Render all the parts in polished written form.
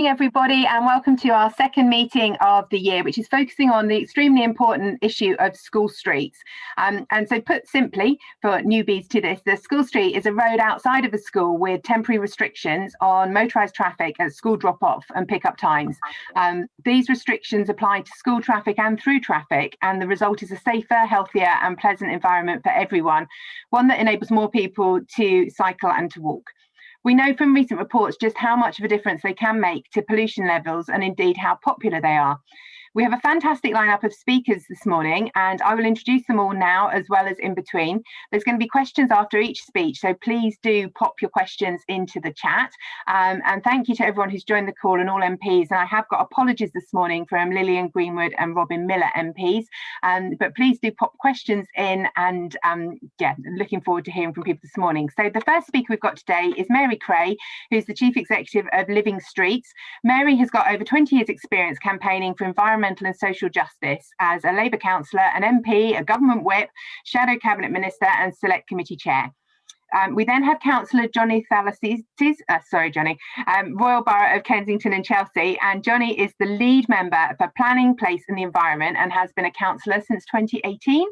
Everybody, and welcome to our second meeting of the year, which is focusing on the extremely important issue of school streets. And so put simply, for newbies to this, the school street is a road outside of a school with temporary restrictions on motorised traffic at school drop-off and pick-up times. These restrictions apply to school traffic and through traffic, and the result is a safer, healthier and pleasant environment for everyone, one that enables more people to cycle and to walk. We know from recent reports just how much of a difference they can make to pollution levels and indeed how popular they are. We have a fantastic lineup of speakers this morning, and I will introduce them all now as well as in between. There's going to be questions after each speech, so please do pop your questions into the chat. And thank you to everyone who's joined the call and all MPs. And I have got apologies this morning from Lillian Greenwood and Robin Miller MPs, but please do pop questions in, and yeah, looking forward to hearing from people this morning. So the first speaker we've got today is Mary Cray, who's the Chief Executive of Living Streets. Mary has got over 20 years experience campaigning for environmental and social justice as a Labour councillor, an MP, a government whip, shadow cabinet minister and select committee chair. We then have Councillor Johnny Thalassites, Royal Borough of Kensington and Chelsea, and Johnny is the lead member for Planning, Place and the Environment and has been a councillor since 2018.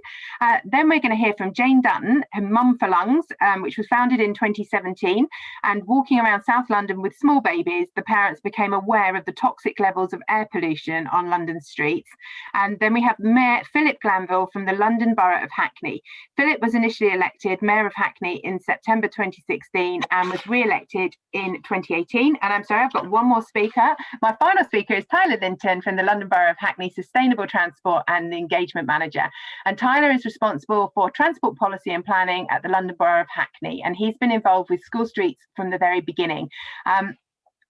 Then we're going to hear from Jane Dutton, her Mum for Lungs, which was founded in 2017, and walking around South London with small babies, the parents became aware of the toxic levels of air pollution on London streets. And then we have Mayor Philip Glanville from the London Borough of Hackney. Philip was initially elected Mayor of Hackney in September 2016 and was re-elected in 2018. And I'm sorry, I've got one more speaker. My final speaker is Tyler Linton from the London Borough of Hackney Sustainable Transport and the Engagement Manager. And Tyler is responsible for transport policy and planning at the London Borough of Hackney, and he's been involved with school streets from the very beginning.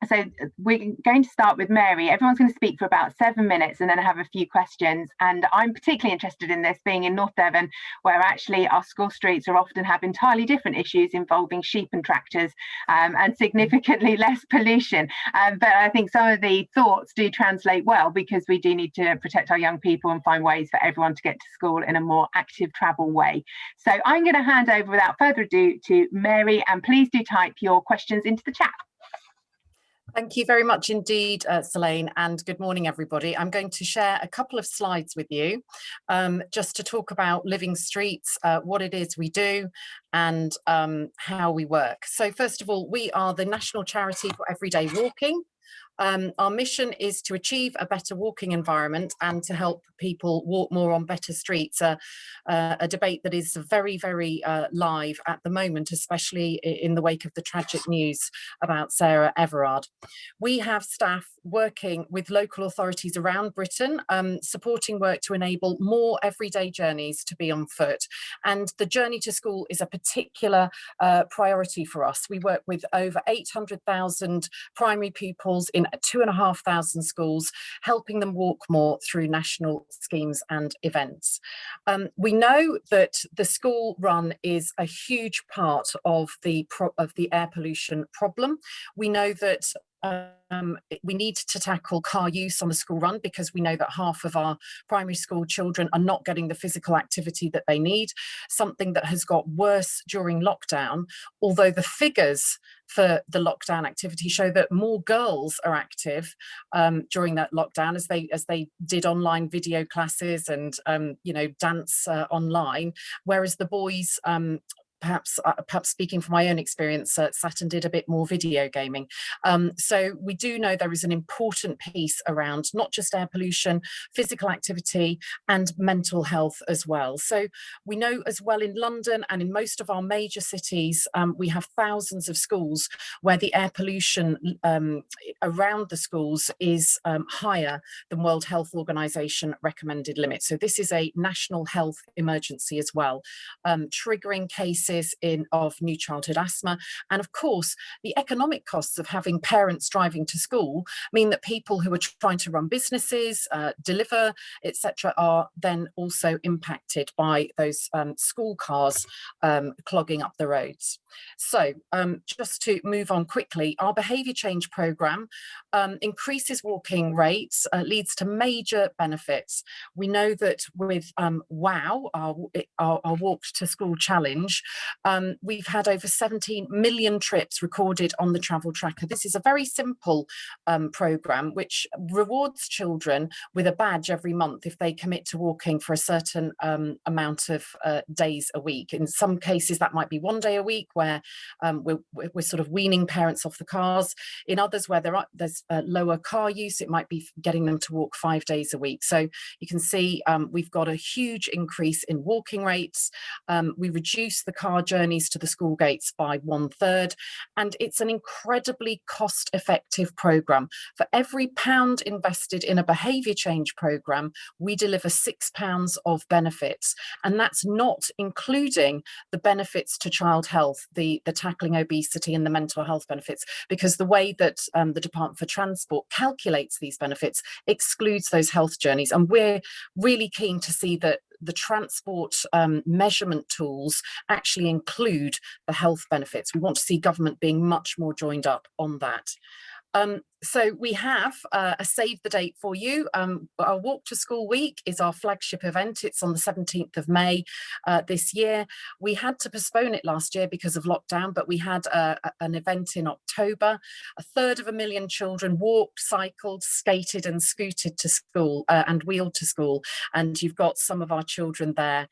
So we're going to start with Mary. Everyone's going to speak for about 7 minutes and then have a few questions. And I'm particularly interested in this, being in North Devon, where actually our school streets are often have entirely different issues involving sheep and tractors and significantly less pollution. But I think some of the thoughts do translate well, because we do need to protect our young people and find ways for everyone to get to school in a more active travel way. So I'm going to hand over without further ado to Mary, and please do type your questions into the chat. Thank you very much indeed, Selaine, and good morning, everybody. I'm going to share a couple of slides with you just to talk about Living Streets, what it is we do and how we work. So first of all, we are the national charity for everyday walking. Our mission is to achieve a better walking environment and to help people walk more on better streets, a debate that is very, very live at the moment, especially in the wake of the tragic news about Sarah Everard. We have staff working with local authorities around Britain, supporting work to enable more everyday journeys to be on foot. And the journey to school is a particular priority for us. We work with over 800,000 primary pupils in 2,500 schools, helping them walk more through national schemes and events. We know that the school run is a huge part of the air pollution problem. We know that we need to tackle car use on the school run, because we know that half of our primary school children are not getting the physical activity that they need, something that has got worse during lockdown, although the figures for the lockdown activity show that more girls are active during that lockdown as they did online video classes and dance online, whereas the boys perhaps speaking from my own experience, sat and did a bit more video gaming. So we do know there is an important piece around not just air pollution, physical activity and mental health as well. So we know as well in London and in most of our major cities, we have thousands of schools where the air pollution around the schools is higher than World Health Organization recommended limits. So this is a national health emergency as well, triggering cases of new childhood asthma. And of course, the economic costs of having parents driving to school mean that people who are trying to run businesses, deliver, etc., are then also impacted by those school cars clogging up the roads. So just to move on quickly, our behaviour change programme increases walking rates, leads to major benefits. We know that with WOW, our Walk to School challenge, we've had over 17 million trips recorded on the travel tracker. This is a very simple programme which rewards children with a badge every month if they commit to walking for a certain amount of days a week. In some cases that might be 1 day a week where we're sort of weaning parents off the cars. In others where there's lower car use, it might be getting them to walk 5 days a week. So you can see we've got a huge increase in walking rates. We reduce the car journeys to the school gates by 1/3, and it's an incredibly cost-effective programme. For every £1 invested in a behaviour change programme, we deliver £6 of benefits, and that's not including the benefits to child health, the tackling obesity and the mental health benefits, because the way that the Department for Transport calculates these benefits excludes those health journeys, and we're really keen to see that the transport measurement tools actually include the health benefits. We want to see government being much more joined up on that. So we have a save the date for you. Our Walk to School Week is our flagship event. It's on the 17th of May this year. We had to postpone it last year because of lockdown, but we had an event in October. 1/3 children walked, cycled, skated and scooted to school and wheeled to school. And you've got some of our children there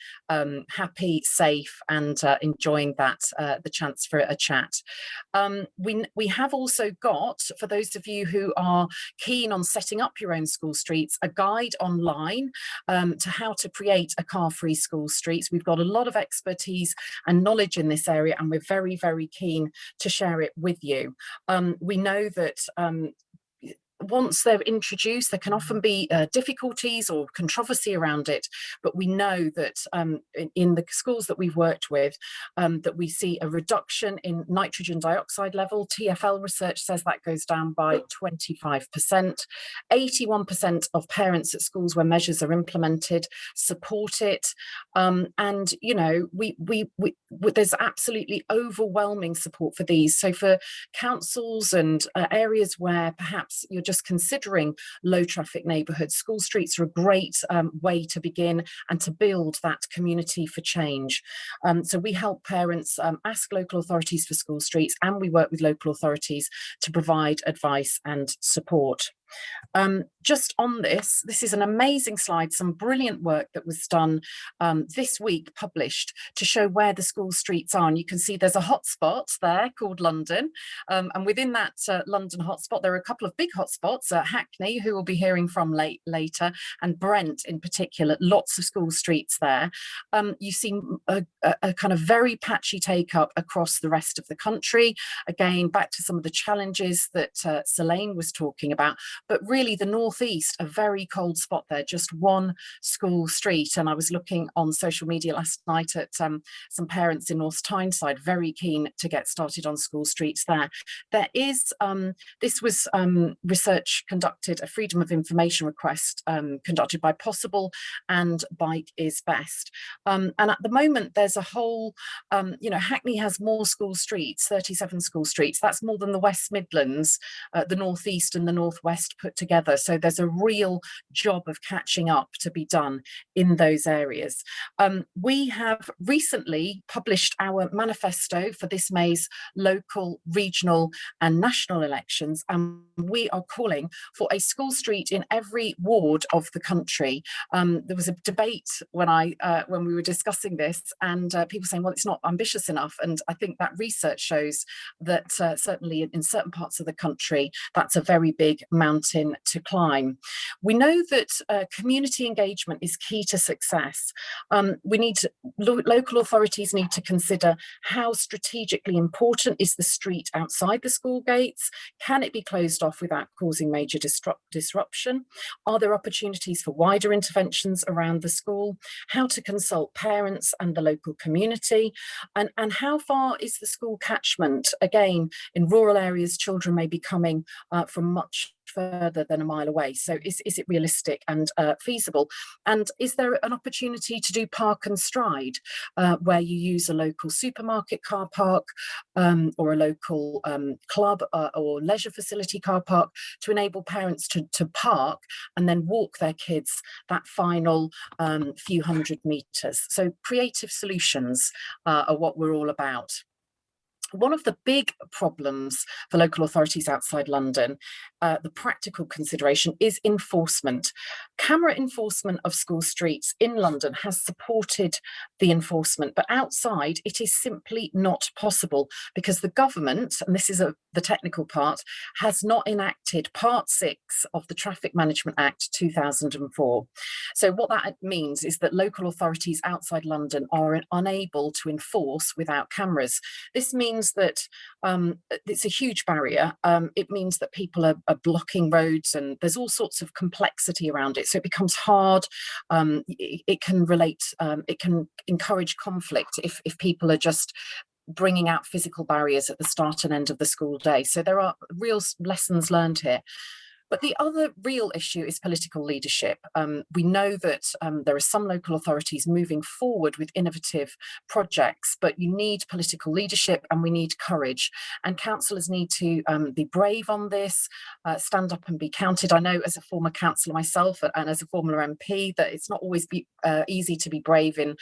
happy, safe and enjoying that, the chance for a chat. We have also got, for those of you who are keen on setting up your own school streets, a guide online to how to create a car-free school streets. We've got a lot of expertise and knowledge in this area, and we're very, very keen to share it with you. We know that once they're introduced, there can often be difficulties or controversy around it, but we know that in the schools that we've worked with, that we see a reduction in nitrogen dioxide level. TfL research says that goes down by 25%. 81% of parents at schools where measures are implemented support it, and you know, there's absolutely overwhelming support for these. So for councils and areas where perhaps you're just considering low traffic neighbourhoods, school streets are a great way to begin and to build that community for change. So we help parents ask local authorities for school streets, and we work with local authorities to provide advice and support. Just on this is an amazing slide, some brilliant work that was done this week, published to show where the school streets are. And you can see there's a hotspot there called London. And within that London hotspot, there are a couple of big hotspots, Hackney, who we'll be hearing from later, and Brent in particular, lots of school streets there. You see a kind of very patchy take up across the rest of the country. Again, back to some of the challenges that Selaine was talking about. But really the northeast, a very cold spot there, just one school street. And I was looking on social media last night at some parents in North Tyneside, very keen to get started on school streets there. There is, this was research conducted, a Freedom of Information request conducted by Possible and Bike is Best. And at the moment there's a whole, you know, Hackney has more school streets, 37 school streets. That's more than the West Midlands, the northeast and the northwest put together. So there's a real job of catching up to be done in those areas. We have recently published our manifesto for this May's local, regional and national elections, and we are calling for a school street in every ward of the country. There was a debate when we were discussing this, and people saying, well, it's not ambitious enough. And I think that research shows that certainly in certain parts of the country, that's a very big mountain to climb. We know that community engagement is key to success. Local authorities need to consider how strategically important is the street outside the school gates. Can it be closed off without causing major disruption? Are there opportunities for wider interventions around the school? How to consult parents and the local community? And how far is the school catchment? Again, in rural areas, children may be coming from much further than a mile away. So is it realistic and feasible? And is there an opportunity to do park and stride, where you use a local supermarket car park or a local club or leisure facility car park to enable parents to park and then walk their kids that final few hundred meters? So creative solutions are what we're all about. One of the big problems for local authorities outside London, the practical consideration, is enforcement. Camera enforcement of school streets in London has supported the enforcement, but outside it is simply not possible because the government, and this is the technical part, has not enacted Part 6 of the Traffic Management Act 2004. So what that means is that local authorities outside London are unable to enforce without cameras. This means that it's a huge barrier. It means that people are blocking roads, and there's all sorts of complexity around it. So it becomes hard. It can encourage conflict if people are just bringing out physical barriers at the start and end of the school day. So there are real lessons learned here. But the other real issue is political leadership. We know that there are some local authorities moving forward with innovative projects, but you need political leadership and we need courage. And councillors need to be brave on this, stand up and be counted. I know as a former councillor myself and as a former MP that it's not always easy to be brave in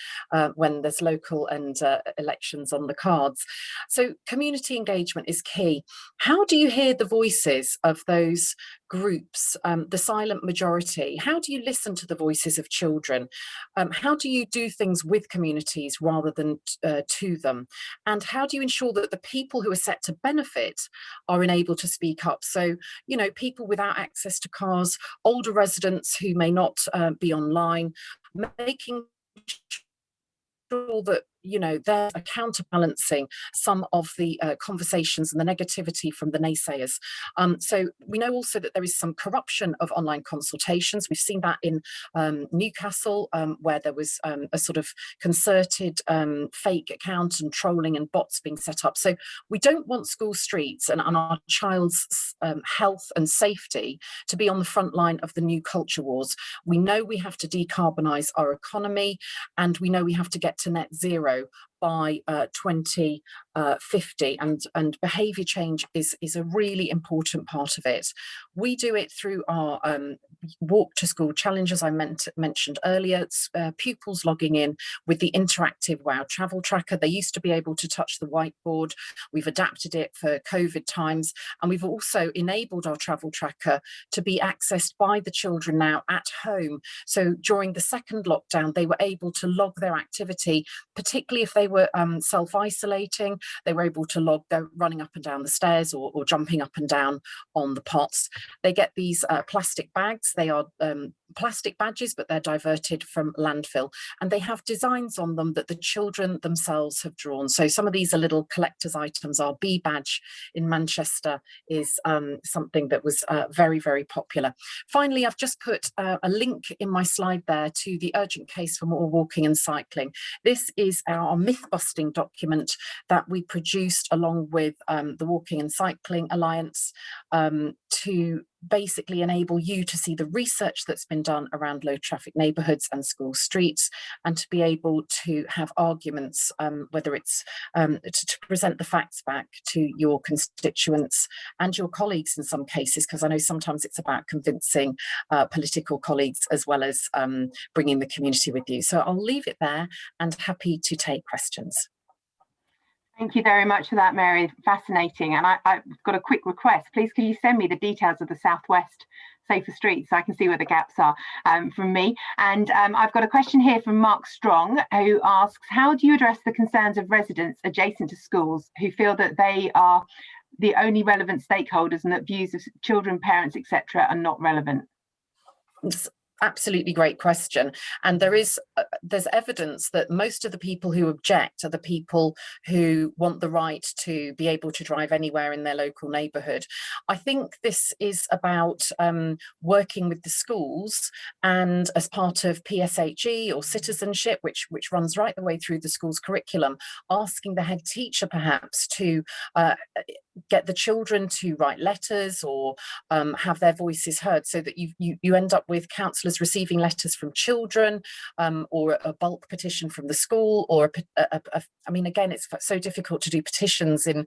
when there's local and elections on the cards. So community engagement is key. How do you hear the voices of those groups, the silent majority? How do you listen to the voices of children? How do you do things with communities rather than to them? And how do you ensure that the people who are set to benefit are enabled to speak up? So, you know, people without access to cars, older residents who may not be online, making sure that, you know, they're counterbalancing some of the conversations and the negativity from the naysayers. So we know also that there is some corruption of online consultations. We've seen that in Newcastle, where there was a sort of concerted fake account and trolling and bots being set up. So we don't want school streets and our child's health and safety to be on the front line of the new culture wars. We know we have to decarbonise our economy, and we know we have to get to net zero by 2050, and behaviour change is a really important part of it. We do it through our walk to school challenge, as I mentioned earlier. It's pupils logging in with the interactive WOW travel tracker. They used to be able to touch the whiteboard. We've adapted it for COVID times, and we've also enabled our travel tracker to be accessed by the children now at home. So during the second lockdown, they were able to log their activity, particularly if they were self-isolating. They were able to log their running up and down the stairs or jumping up and down on the pots. They get these plastic bags. They are plastic badges, but they're diverted from landfill, and they have designs on them that the children themselves have drawn. So some of these are little collector's items. Our bee badge in Manchester is something that was very, very popular. Finally, I've just put a link in my slide there to the urgent case for more walking and cycling. This is our myth-busting document that we produced along with the Walking and Cycling Alliance to basically enable you to see the research that's been done around low traffic neighbourhoods and school streets, and to be able to have arguments, whether it's to present the facts back to your constituents and your colleagues in some cases, because I know sometimes it's about convincing political colleagues as well as bringing the community with you. So I'll leave it there and happy to take questions. Thank you very much for that, Mary. Fascinating. And I've got a quick request. Please, can you send me the details of the Southwest Safer Streets so I can see where the gaps are from me? And I've got a question here from Mark Strong, who asks, how do you address the concerns of residents adjacent to schools who feel that they are the only relevant stakeholders and that views of children, parents, etc. are not relevant? Absolutely great question. And there's evidence that most of the people who object are the people who want the right to be able to drive anywhere in their local neighbourhood. I think this is about working with the schools, and as part of PSHE or citizenship, which runs right the way through the school's curriculum, asking the head teacher perhaps to get the children to write letters or have their voices heard, so that you end up with counsellors receiving letters from children, or a bulk petition from the school, or I mean, again, it's so difficult to do petitions in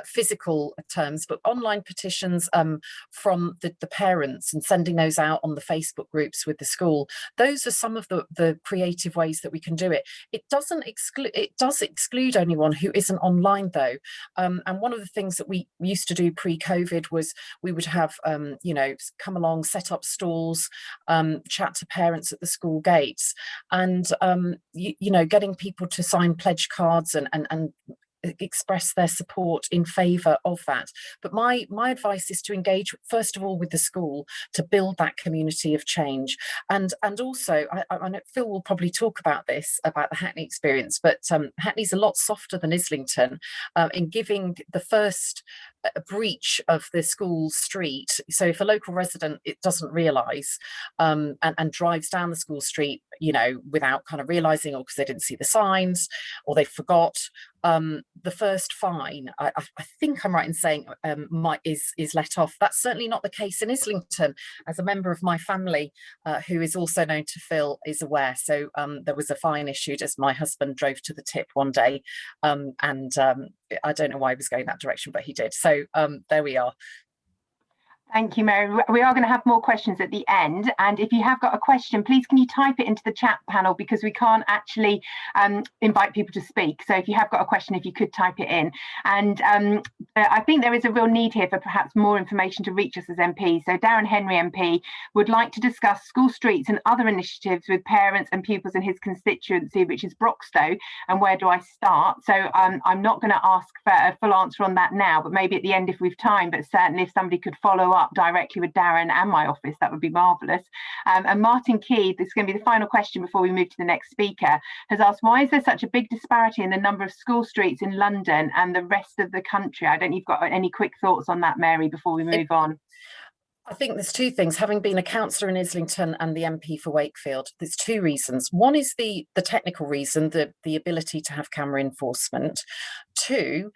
physical terms, but online petitions from the parents, and sending those out on the Facebook groups with the school. Those are some of the creative ways that we can do it. It does exclude anyone who isn't online, though. And one of the things that we used to do pre-COVID was we would have, you know, come along, set up stalls, chat to parents at the school gates, and, you know, getting people to sign pledge cards and express their support in favour of that. But my advice is to engage first of all with the school, to build that community of change, and also I know Phil will probably talk about this, about the Hackney experience, but Hackney's a lot softer than Islington in giving the first breach of the school street. So if a local resident it doesn't realise and drives down the school street, you know, without kind of realising, or because they didn't see the signs or they forgot, the first fine, I think I'm right in saying, is let off. That's certainly not the case in Islington, as a member of my family who is also known to Phil is aware. So there was a fine issued as my husband drove to the tip one day, and I don't know why he was going that direction, but he did. So there we are. Thank you, Mary. We are going to have more questions at the end, and if you have got a question, please can you type it into the chat panel, because we can't actually invite people to speak. So if you have got a question, if you could type it in. And I think there is a real need here for perhaps more information to reach us as MPs. So Darren Henry MP would like to discuss school streets and other initiatives with parents and pupils in his constituency, which is Broxtowe, and where do I start? So I'm not going to ask for a full answer on that now, but maybe at the end if we've time, but certainly if somebody could follow up directly with Darren and my office, that would be marvellous. And Martin Key, this is going to be the final question before we move to the next speaker, has asked, why is there such a big disparity in the number of school streets in London and the rest of the country? I don't know if you've got any quick thoughts on that, Mary, before we move on. I think there's two things. Having been a councillor in Islington and the MP for Wakefield, there's two reasons. One is the technical reason, the ability to have camera enforcement. Two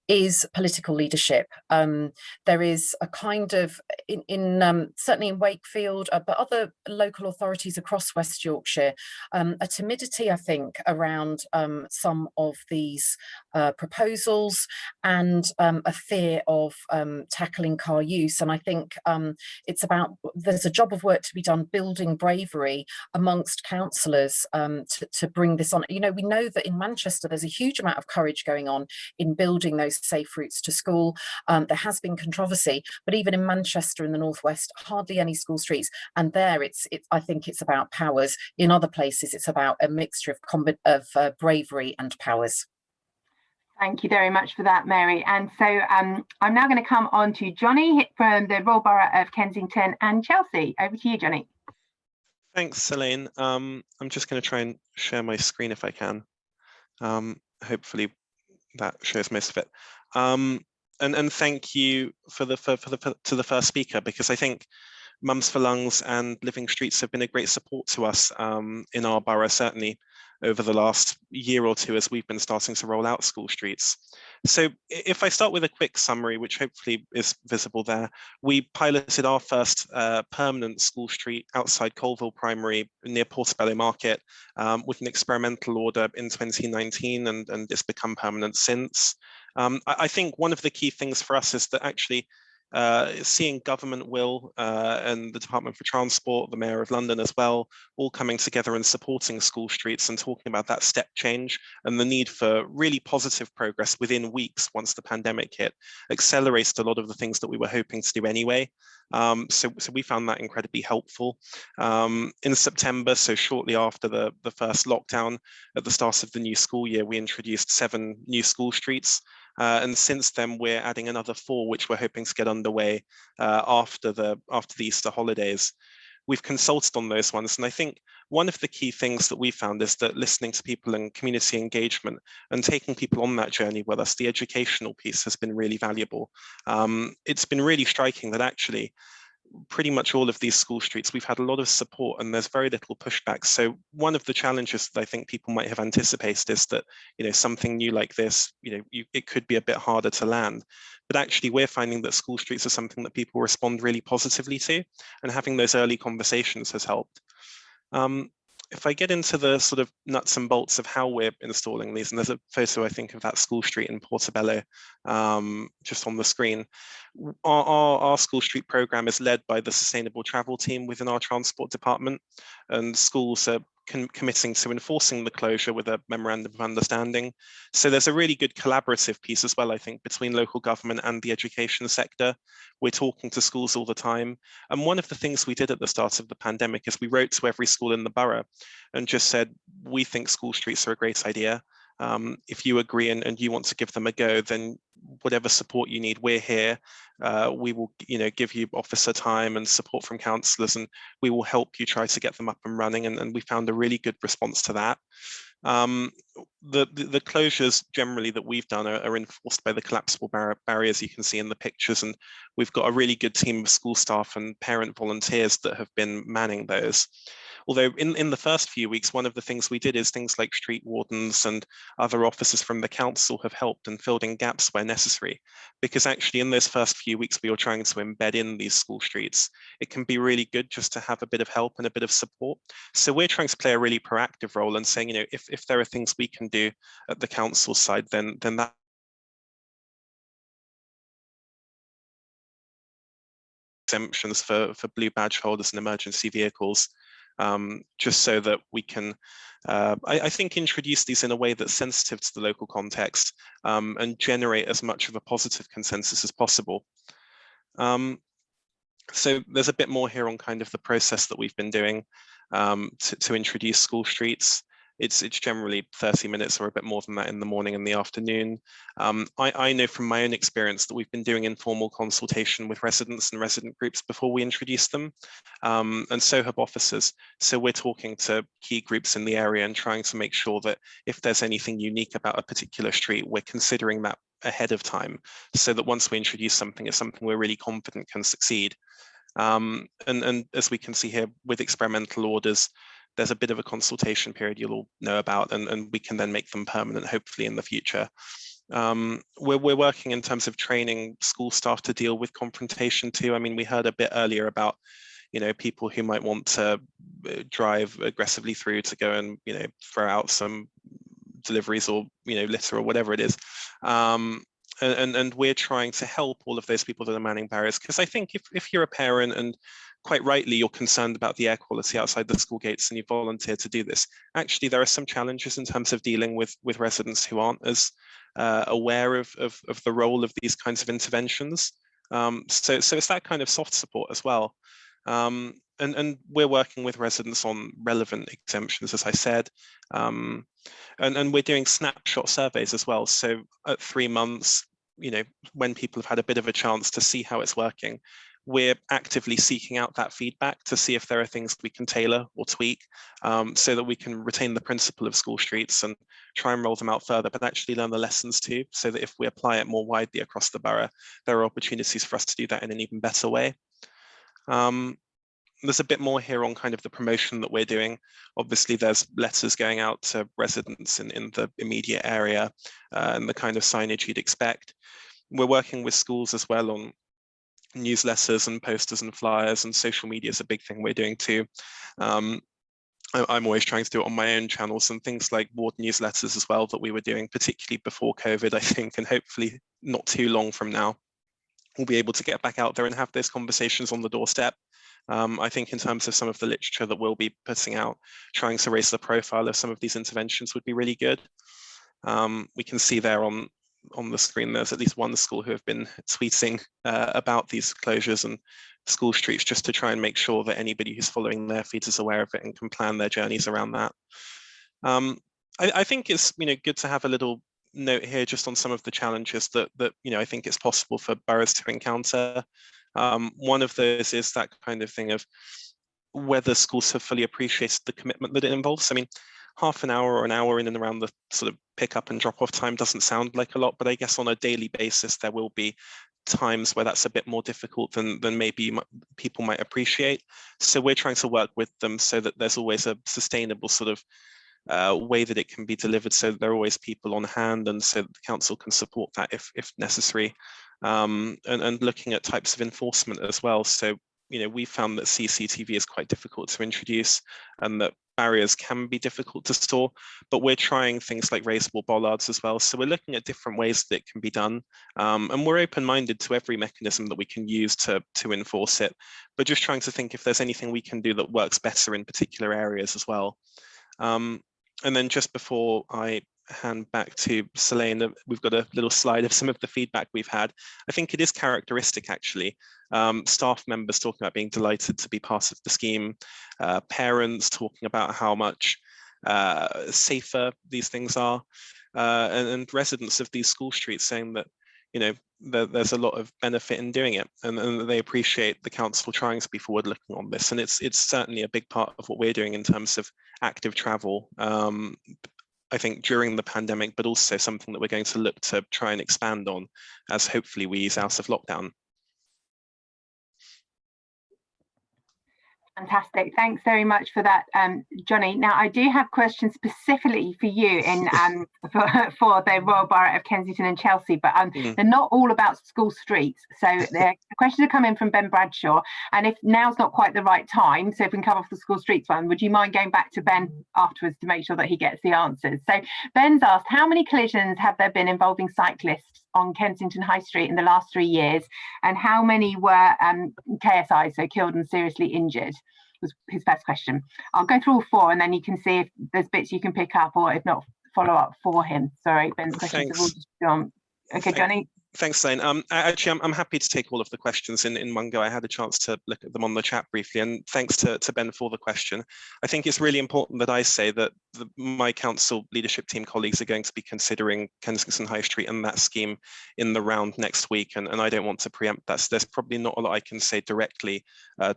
is political leadership. There is a kind of, certainly in Wakefield, but other local authorities across West Yorkshire, a timidity, I think, around some of these proposals, and a fear of tackling car use. And I think it's about, there's a job of work to be done building bravery amongst councillors to bring this on. You know, we know that in Manchester there's a huge amount of courage going on in building those safe routes to school. There has been controversy, but even in Manchester in the northwest, hardly any school streets. And there, I think it's about powers. In other places, it's about a mixture of bravery and powers. Thank you very much for that, Mary. And so I'm now going to come on to Johnny from the Royal Borough of Kensington and Chelsea. Over to you, Johnny. Thanks, Selaine. I'm just going to try and share my screen if I can. Hopefully that shows most of it. And thank you to the first speaker, because I think Mums for Lungs and Living Streets have been a great support to us in our borough, certainly over the last year or two as we've been starting to roll out school streets. So if I start with a quick summary, which hopefully is visible there, we piloted our first permanent school street outside Glanville Primary near Portobello Market with an experimental order in 2019, and it's become permanent since. I think one of the key things for us is that actually seeing government will and the Department for Transport, the Mayor of London as well, all coming together and supporting school streets and talking about that step change and the need for really positive progress within weeks once the pandemic hit, accelerated a lot of the things that we were hoping to do anyway. So we found that incredibly helpful. In September, so shortly after the first lockdown, at the start of the new school year, we introduced 7 new school streets. And since then, we're adding another 4, which we're hoping to get underway after the Easter holidays. We've consulted on those ones, and I think one of the key things that we found is that listening to people and community engagement and taking people on that journey with us, the educational piece has been really valuable. It's been really striking that actually pretty much all of these school streets, we've had a lot of support and there's very little pushback. So one of the challenges that I think people might have anticipated is that, something new like this, it could be a bit harder to land. But actually, we're finding that school streets are something that people respond really positively to, and having those early conversations has helped. If I get into the sort of nuts and bolts of how we're installing these, and there's a photo, I think, of that school street in Portobello just on the screen. Our school street programme is led by the sustainable travel team within our transport department, and schools are committing to enforcing the closure with a memorandum of understanding. So there's a really good collaborative piece as well, I think, between local government and the education sector. We're talking to schools all the time. And one of the things we did at the start of the pandemic is we wrote to every school in the borough and just said, we think school streets are a great idea. If you agree and you want to give them a go, then whatever support you need, we're here. We will, give you officer time and support from councillors, and we will help you try to get them up and running. And we found a really good response to that. The closures generally that we've done are enforced by the collapsible barriers you can see in the pictures, and we've got a really good team of school staff and parent volunteers that have been manning those. Although in the first few weeks, one of the things we did is things like street wardens and other officers from the council have helped and filled in gaps where necessary, because actually in those first few weeks we were trying to embed in these school streets. It can be really good just to have a bit of help and a bit of support. So we're trying to play a really proactive role and saying, if there are things we can do at the council side, then that exemptions for blue badge holders and emergency vehicles, just so that we can, I think, introduce these in a way that's sensitive to the local context and generate as much of a positive consensus as possible. So there's a bit more here on kind of the process that we've been doing to introduce school streets. It's generally 30 minutes or a bit more than that in the morning and the afternoon. I know from my own experience that we've been doing informal consultation with residents and resident groups before we introduce them, and so have officers. So we're talking to key groups in the area and trying to make sure that if there's anything unique about a particular street, we're considering that ahead of time, so that once we introduce something, it's something we're really confident can succeed. And as we can see here with experimental orders, there's a bit of a consultation period you'll all know about, and we can then make them permanent, hopefully in the future. We're working in terms of training school staff to deal with confrontation too. I mean, we heard a bit earlier about, people who might want to drive aggressively through to go and, throw out some deliveries or, litter or whatever it is. And we're trying to help all of those people that are manning barriers, because I think if you're a parent and quite rightly you're concerned about the air quality outside the school gates and you volunteer to do this, actually there are some challenges in terms of dealing with residents who aren't as aware of the role of these kinds of interventions. So it's that kind of soft support as well. And we're working with residents on relevant exemptions, as I said, and we're doing snapshot surveys as well. So at 3 months, when people have had a bit of a chance to see how it's working, we're actively seeking out that feedback to see if there are things we can tailor or tweak, so that we can retain the principle of school streets and try and roll them out further, but actually learn the lessons too, so that if we apply it more widely across the borough, there are opportunities for us to do that in an even better way. There's a bit more here on kind of the promotion that we're doing. Obviously, there's letters going out to residents in the immediate area and the kind of signage you'd expect. We're working with schools as well on newsletters and posters and flyers, and social media is a big thing we're doing too. I'm always trying to do it on my own channels, and things like ward newsletters as well that we were doing, particularly before COVID, I think, and hopefully not too long from now, we'll be able to get back out there and have those conversations on the doorstep. I think in terms of some of the literature that we'll be putting out, trying to raise the profile of some of these interventions would be really good. We can see there on the screen, there's at least one school who have been tweeting about these closures and school streets, just to try and make sure that anybody who's following their feeds is aware of it and can plan their journeys around that. I think it's good to have a little note here just on some of the challenges that I think it's possible for boroughs to encounter. One of those is that kind of thing of whether schools have fully appreciated the commitment that it involves. I mean, half an hour or an hour in and around the sort of pick up and drop off time doesn't sound like a lot, but I guess on a daily basis there will be times where that's a bit more difficult than maybe people might appreciate. So we're trying to work with them so that there's always a sustainable sort of way that it can be delivered, so there are always people on hand, and so that the council can support that if necessary, and looking at types of enforcement as well. So we found that CCTV is quite difficult to introduce and that barriers can be difficult to store, but we're trying things like raisable bollards as well. So we're looking at different ways that it can be done, and we're open-minded to every mechanism that we can use to enforce it, but just trying to think if there's anything we can do that works better in particular areas as well. And then just before I hand back to Selaine, we've got a little slide of some of the feedback we've had. I think it is characteristic, actually. Staff members talking about being delighted to be part of the scheme, parents talking about how much safer these things are, and residents of these school streets saying that there's a lot of benefit in doing it, and they appreciate the council trying to be forward looking on this, and it's certainly a big part of what we're doing in terms of active travel, I think during the pandemic, but also something that we're going to look to try and expand on as hopefully we ease out of lockdown. Fantastic. Thanks very much for that, Johnny. Now, I do have questions specifically for you in for the Royal Borough of Kensington and Chelsea, but they're not all about school streets. So the questions are coming from Ben Bradshaw, and if now's not quite the right time, so if we can cover off the school streets one, would you mind going back to Ben afterwards to make sure that he gets the answers? So Ben's asked, how many collisions have there been involving cyclists on Kensington High Street in the last 3 years, and how many were KSI, so killed and seriously injured? Was his first question. I'll go through all 4 and then you can see if there's bits you can pick up, or if not, follow up for him. Sorry, Ben's questions have all just gone. Okay, Johnny. Thanks, Selaine. Actually, I'm happy to take all of the questions in one go. I had a chance to look at them on the chat briefly, and thanks to Ben for the question. I think it's really important that I say that my council leadership team colleagues are going to be considering Kensington High Street and that scheme in the round next week, and I don't want to preempt that, so there's probably not a lot I can say directly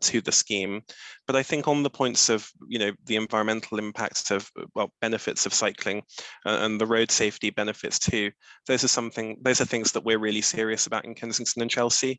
to the scheme. But I think on the points of the environmental impacts of benefits of cycling and the road safety benefits too, those are things that we're really serious about in Kensington and Chelsea.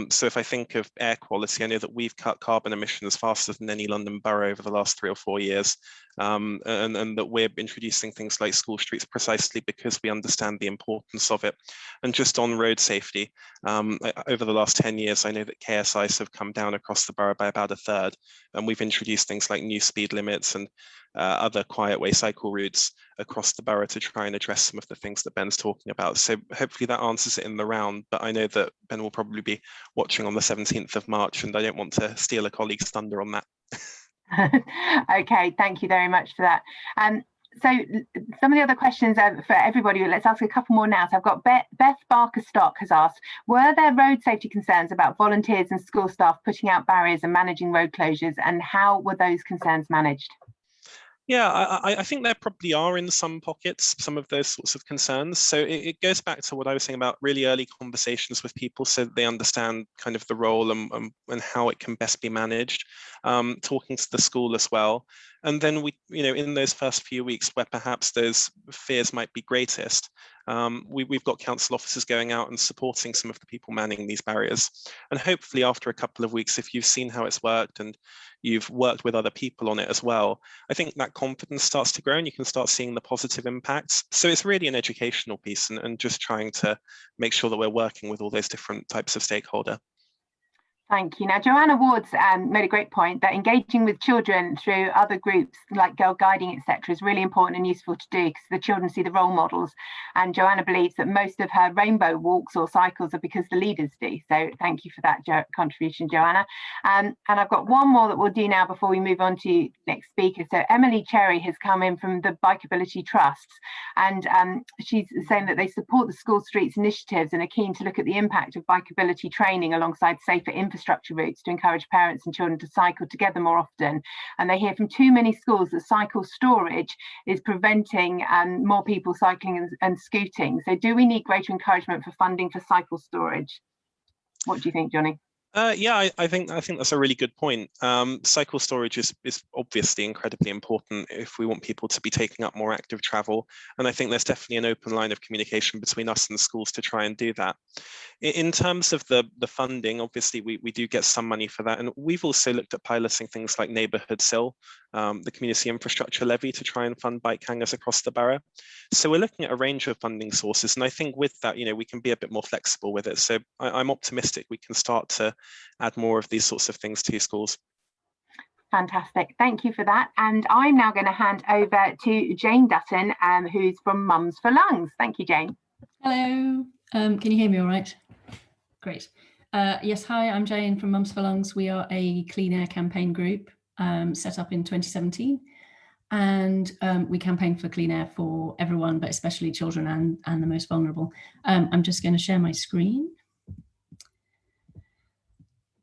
So if I think of air quality, I know that we've cut carbon emissions faster than any London borough over the last 3 or 4 years, and that we're introducing things like school streets precisely because we understand the importance of it. And just on road safety, over the last 10 years, I know that KSIs have come down across the borough by about 1/3, and we've introduced things like new speed limits and other quiet way cycle routes across the borough to try and address some of the things that Ben's talking about. So hopefully that answers it in the round, but I know that Ben will probably be watching on the 17th of March, and I don't want to steal a colleague's thunder on that. Okay, thank you very much for that. So some of the other questions for everybody, let's ask a couple more now. So I've got Beth Barker-Stock has asked, were there road safety concerns about volunteers and school staff putting out barriers and managing road closures, and how were those concerns managed? Yeah, I think there probably are in some pockets, some of those sorts of concerns. So it goes back to what I was saying about really early conversations with people so that they understand kind of the role and how it can best be managed, talking to the school as well. And then we, in those first few weeks where perhaps those fears might be greatest, we've got council officers going out and supporting some of the people manning these barriers. And hopefully after a couple of weeks, if you've seen how it's worked and you've worked with other people on it as well, I think that confidence starts to grow and you can start seeing the positive impacts. So it's really an educational piece and just trying to make sure that we're working with all those different types of stakeholder. Thank you. Now, Joanna Ward's made a great point that engaging with children through other groups like Girl Guiding, etc., is really important and useful to do because the children see the role models. And Joanna believes that most of her rainbow walks or cycles are because the leaders do. So thank you for that contribution, Joanna. And I've got one more that we'll do now before we move on to next speaker. So Emily Cherry has come in from the Bikeability Trusts, and she's saying that they support the school streets initiatives and are keen to look at the impact of bikeability training alongside safer infrastructure routes to encourage parents and children to cycle together more often. And they hear from too many schools that cycle storage is preventing more people cycling and scooting. So do we need greater encouragement for funding for cycle storage? What do you think, Johnny? Yeah, I think that's a really good point. Cycle storage is obviously incredibly important if we want people to be taking up more active travel, and I think there's definitely an open line of communication between us and the schools to try and do that. In terms of the funding, obviously we do get some money for that, and we've also looked at piloting things like neighbourhood Cllr, the community infrastructure levy, to try and fund bike hangers across the borough. So we're looking at a range of funding sources, and I think with that, we can be a bit more flexible with it. So I'm optimistic we can start to add more of these sorts of things to schools. Fantastic, thank you for that. And I'm now going to hand over to Jane Dutton, who's from Mums for Lungs. Thank you, Jane. Hello, can you hear me all right? Great. Yes, hi, I'm Jane from Mums for Lungs. We are a clean air campaign group set up in 2017. And we campaign for clean air for everyone, but especially children and the most vulnerable. I'm just going to share my screen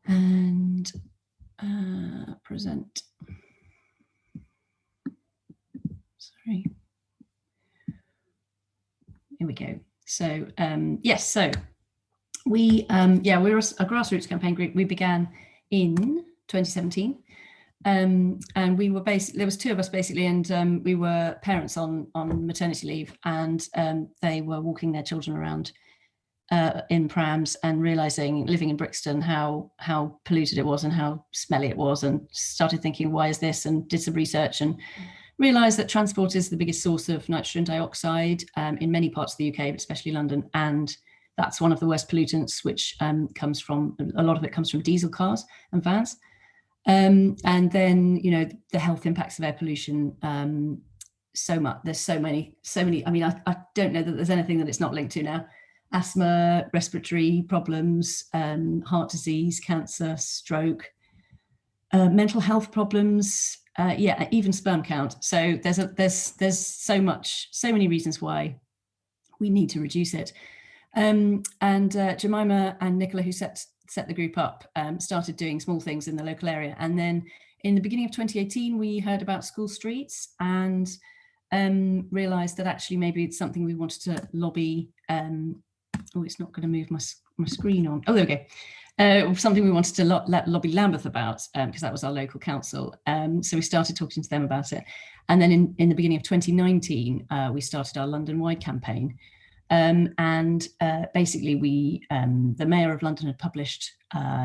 and present. Sorry. Here we go. So yes, so we're a grassroots campaign group. We began in 2017. And we were there was two of us basically, and we were parents on maternity leave, and they were walking their children around in prams and realizing, living in Brixton, how polluted it was and how smelly it was, and started thinking, why is this? And did some research and realized that transport is the biggest source of nitrogen dioxide in many parts of the UK, but especially London, and that's one of the worst pollutants, which comes from, a lot of it comes from diesel cars and vans. And then, the health impacts of air pollution, so much, there's so many, I mean, I don't know that there's anything that it's not linked to now. Asthma, respiratory problems, heart disease, cancer, stroke, mental health problems, even sperm count. So there's so many reasons why we need to reduce it. And Jemima and Nicola, who set the group up, started doing small things in the local area. And then in the beginning of 2018, we heard about school streets and realized that actually maybe it's something we wanted to lobby. It's not going to move my screen on. Oh, there we go. Something we wanted to lobby Lambeth about, because that was our local council. So we started talking to them about it. And then in the beginning of 2019, we started our London-wide campaign. Basically the Mayor of London had published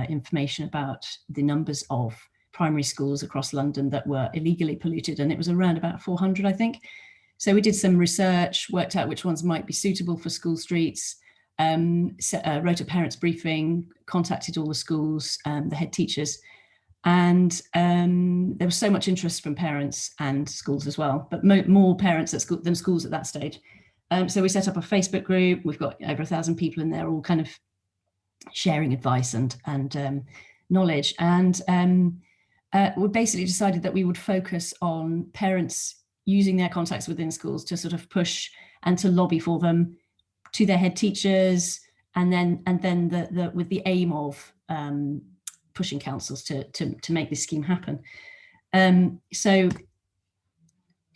information about the numbers of primary schools across London that were illegally polluted, and it was around about 400, I think. So we did some research, worked out which ones might be suitable for school streets, wrote a parents' briefing, contacted all the schools, the head teachers, and there was so much interest from parents and schools as well, but more parents at school than schools at that stage. So we set up a Facebook group. We've got over 1,000 people in there, all kind of sharing advice and knowledge. And we basically decided that we would focus on parents using their contacts within schools to sort of push and to lobby for them to their head teachers, and then with the aim of pushing councils to make this scheme happen. Where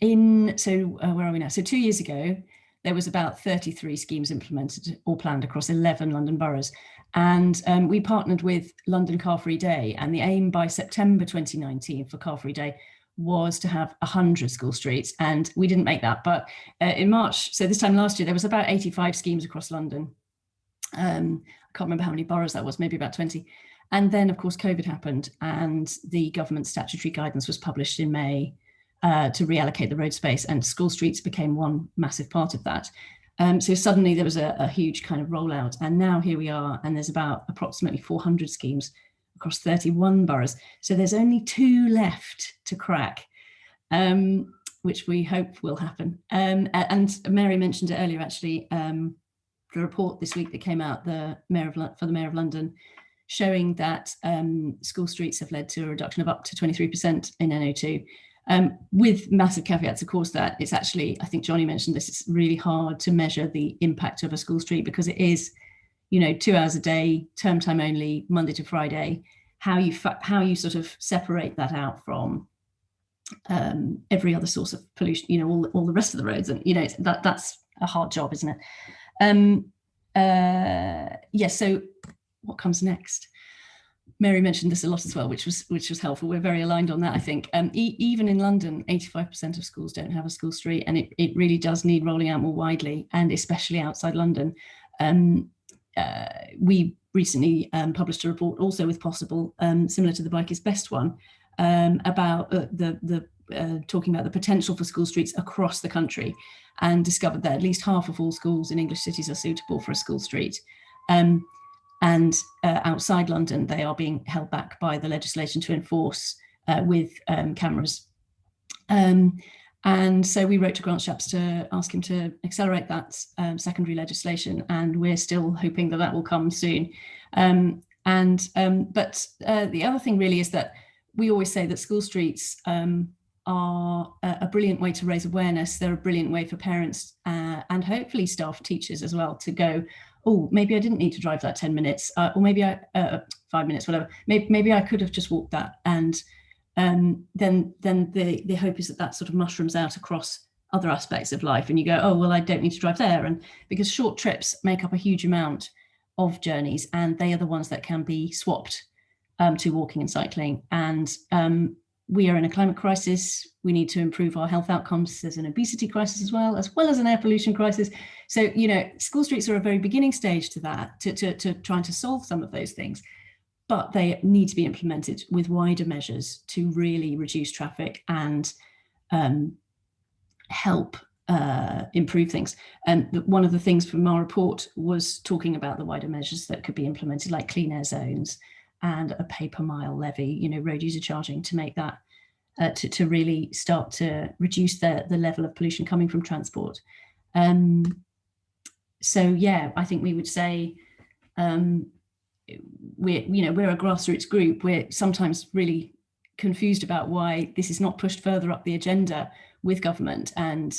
are we now? So 2 years ago, there was about 33 schemes implemented or planned across 11 London boroughs. And we partnered with London Car Free Day, and the aim by September 2019 for Car Free Day was to have 100 school streets, and we didn't make that. But in March, so this time last year, there was about 85 schemes across London. I can't remember how many boroughs that was, maybe about 20. And then, of course, COVID happened, and the government statutory guidance was published in May to reallocate the road space, and school streets became one massive part of that. So suddenly there was a huge kind of rollout, and now here we are, and there's about approximately 400 schemes across 31 boroughs. So there's only 2 left to crack, which we hope will happen. And Mary mentioned it earlier, actually, the report this week that came out, for the Mayor of London, showing that school streets have led to a reduction of up to 23% in NO2. With massive caveats, of course, that it's actually, I think Johnny mentioned this, it's really hard to measure the impact of a school street because it is, 2 hours a day, term time only, Monday to Friday. How you sort of separate that out from every other source of pollution, all the rest of the roads, and that's a hard job, isn't it? So what comes next? Mary mentioned this a lot as well, which was helpful. We're very aligned on that, I think. Even in London, 85% of schools don't have a school street, and it really does need rolling out more widely, and especially outside London. We recently published a report also with Possible, similar to the Bike is Best one, about talking about the potential for school streets across the country, and discovered that at least half of all schools in English cities are suitable for a school street. And outside London, they are being held back by the legislation to enforce with cameras. And so we wrote to Grant Shapps to ask him to accelerate that secondary legislation, and we're still hoping that will come soon. But the other thing really is that we always say that school streets are a brilliant way to raise awareness. They're a brilliant way for parents and hopefully staff, teachers as well, to go, oh, maybe I didn't need to drive that 10 minutes, or maybe 5 minutes, whatever. Maybe I could have just walked that. And then the hope is that sort of mushrooms out across other aspects of life, and you go, oh, well, I don't need to drive there. And because short trips make up a huge amount of journeys, and they are the ones that can be swapped to walking and cycling. And we are in a climate crisis. We need to improve our health outcomes. There's an obesity crisis as well as an air pollution crisis. So, school streets are a very beginning stage to that, to trying to solve some of those things. But they need to be implemented with wider measures to really reduce traffic and help improve things. And one of the things from our report was talking about the wider measures that could be implemented, like clean air zones and a pay per mile levy, road user charging, to make that to really start to reduce the level of pollution coming from transport. So yeah, I think we would say we're a grassroots group. We're sometimes really confused about why this is not pushed further up the agenda with government. And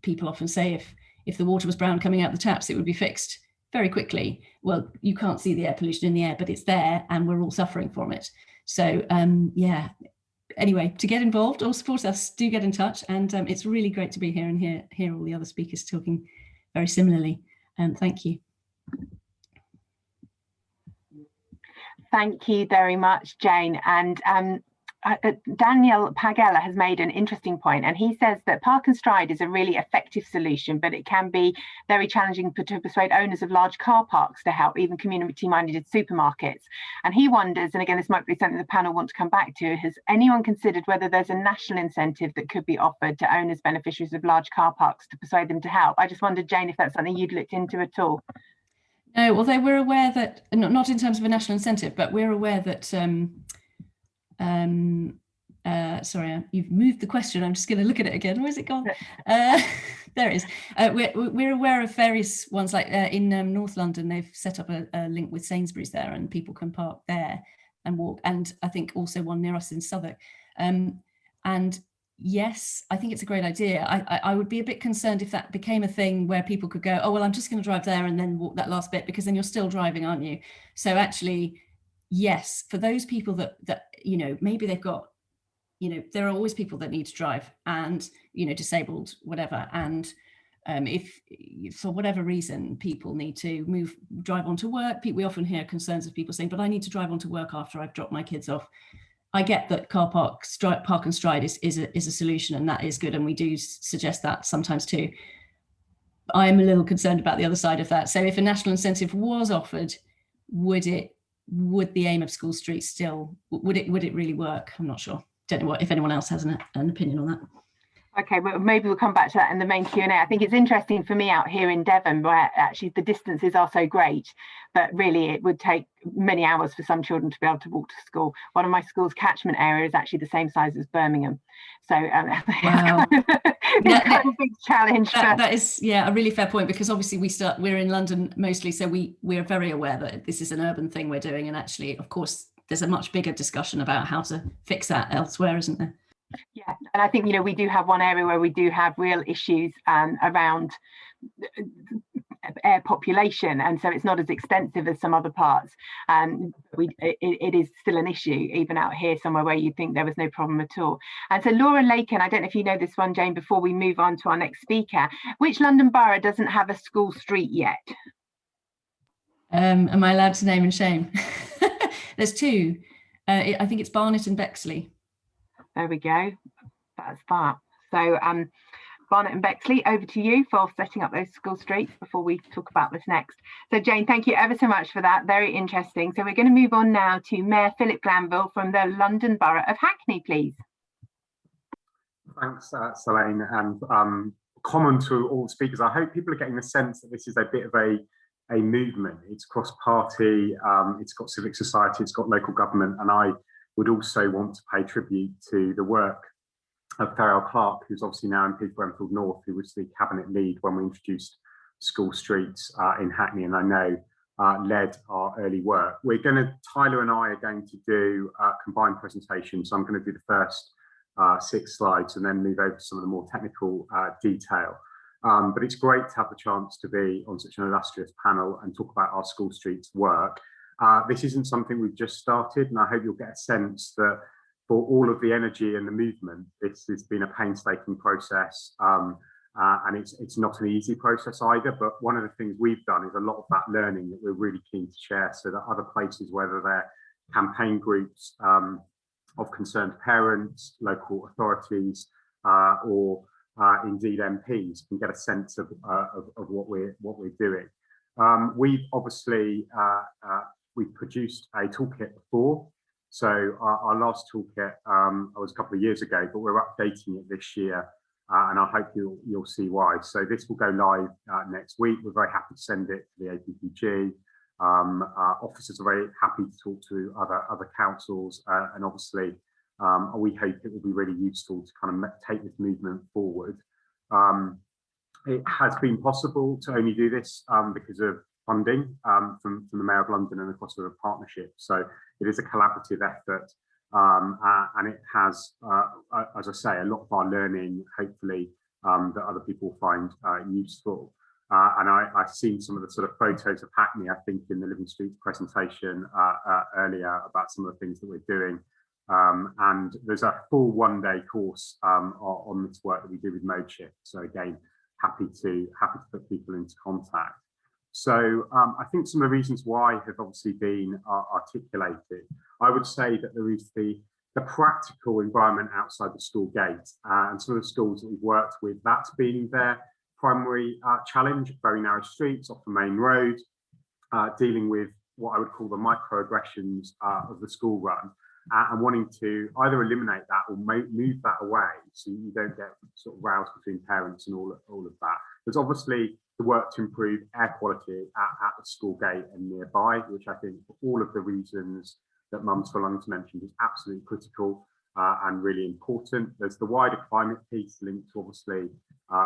people often say if the water was brown coming out the taps, it would be fixed very quickly. Well, you can't see the air pollution in the air, but it's there, and we're all suffering from it. So yeah. Anyway, to get involved or support us, do get in touch. And it's really great to be here and hear all the other speakers talking very similarly. Thank you. Thank you very much, Jane. And Daniel Pagella has made an interesting point, and he says that park and stride is a really effective solution, but it can be very challenging to persuade owners of large car parks to help, even community-minded supermarkets. And he wonders, and again, this might be something the panel want to come back to, has anyone considered whether there's a national incentive that could be offered to owners, beneficiaries of large car parks to persuade them to help? I just wondered, Jane, if that's something you'd looked into at all. No, although we're aware that, not in terms of a national incentive, but we're aware that sorry, you've moved the question. I'm just going to look at it again. Where's it gone? There it is. We're aware of various ones, like in North London, they've set up a link with Sainsbury's there, and people can park there and walk. And I think also one near us in Southwark. And yes, I think it's a great idea. I would be a bit concerned if that became a thing where people could go, oh, well, I'm just going to drive there and then walk that last bit, because then you're still driving, aren't you? So actually, yes, for those people that maybe they've got, there are always people that need to drive, and disabled, whatever, and if for whatever reason people need to drive onto work, we often hear concerns of people saying, but I need to drive onto work after I've dropped my kids off. I get that park and stride is a solution, and that is good, and we do suggest that sometimes too. I'm a little concerned about the other side of that. So if a national incentive was offered, would the aim of school streets still, would it really work? I'm not sure. Don't know if anyone else has an opinion on that. Okay, well, maybe we'll come back to that in the main Q&A. I think it's interesting for me out here in Devon, where actually the distances are so great, but really it would take many hours for some children to be able to walk to school. One of my school's catchment area is actually the same size as Birmingham. So wow. it's kind of a big challenge. That is, yeah, a really fair point, because obviously we're in London mostly, so we're very aware that this is an urban thing we're doing, and actually, of course, there's a much bigger discussion about how to fix that elsewhere, isn't there? Yeah, and I think we do have one area where we do have real issues around air population, and so it's not as extensive as some other parts. It is still an issue even out here somewhere where you'd think there was no problem at all. And so Laura Lakin, I don't know if you know this one, Jane, before we move on to our next speaker, which London borough doesn't have a school street yet? Am I allowed to name and shame? There's two. I think it's Barnet and Bexley. There we go. That's that. So Barnet and Bexley, over to you for setting up those school streets before we talk about this next. So Jane, thank you ever so much for that. Very interesting. So we're going to move on now to Mayor Philip Glanville from the London Borough of Hackney, please. Thanks, Selaine, and common to all speakers. I hope people are getting the sense that this is a bit of a movement. It's cross-party, it's got civic society, it's got local government, and I would also want to pay tribute to the work of Cllr, who's obviously now MP for Enfield North, who was the cabinet lead when we introduced school streets in Hackney, and I know led our early work. Tyler and I are going to do a combined presentation, so I'm going to do the first 6 slides and then move over to some of the more technical detail. But it's great to have the chance to be on such an illustrious panel and talk about our school streets work. This isn't something we've just started, and I hope you'll get a sense that for all of the energy and the movement, this has been a painstaking process, and it's not an easy process either. But one of the things we've done is a lot of that learning that we're really keen to share, so that other places, whether they're campaign groups of concerned parents, local authorities, or indeed MPs, can get a sense of what we're doing. We've obviously we've produced a toolkit before. So our last toolkit was a couple of years ago, but we're updating it this year, and I hope you'll see why. So this will go live next week. We're very happy to send it to the APPG. Officers are very happy to talk to other councils, and obviously we hope it will be really useful to kind of take this movement forward. It has been possible to only do this because of funding from the Mayor of London and across the partnership. So it is a collaborative effort, and it has, as I say, a lot of our learning, hopefully, that other people find useful. And I've seen some of the sort of photos of Hackney, I think, in the Living Streets presentation earlier about some of the things that we're doing. And there's a full 1-day course on this work that we do with ModeShift. So again, happy to put people into contact. So I think some of the reasons why have obviously been articulated. I would say that there is the practical environment outside the school gate, and some of the schools that we've worked with, that's been their primary challenge. Very narrow streets off the main road, dealing with what I would call the microaggressions of the school run, and wanting to either eliminate that or move that away so you don't get sort of rows between parents and all of that. There's obviously the work to improve air quality at the school gate and nearby, which I think for all of the reasons that Mums for Lungs mentioned is absolutely critical and really important. There's the wider climate piece linked to obviously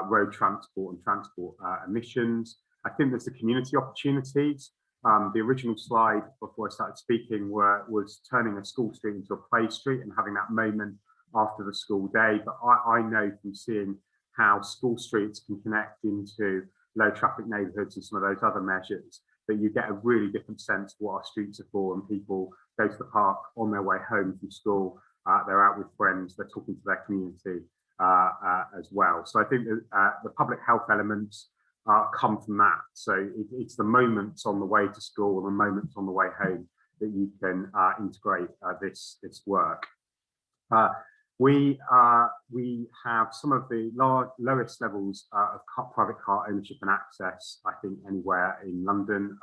road transport and transport emissions. I think there's the community opportunities. The original slide before I started speaking was turning a school street into a play street and having that moment after the school day. But I know from seeing how school streets can connect into low traffic neighbourhoods and some of those other measures, that you get a really different sense of what our streets are for, and people go to the park on their way home from school, they're out with friends, they're talking to their community as well. So I think that the public health elements come from that. So it's the moments on the way to school and the moments on the way home that you can integrate this work. We have some of the lowest levels of private car ownership and access, I think, anywhere in London.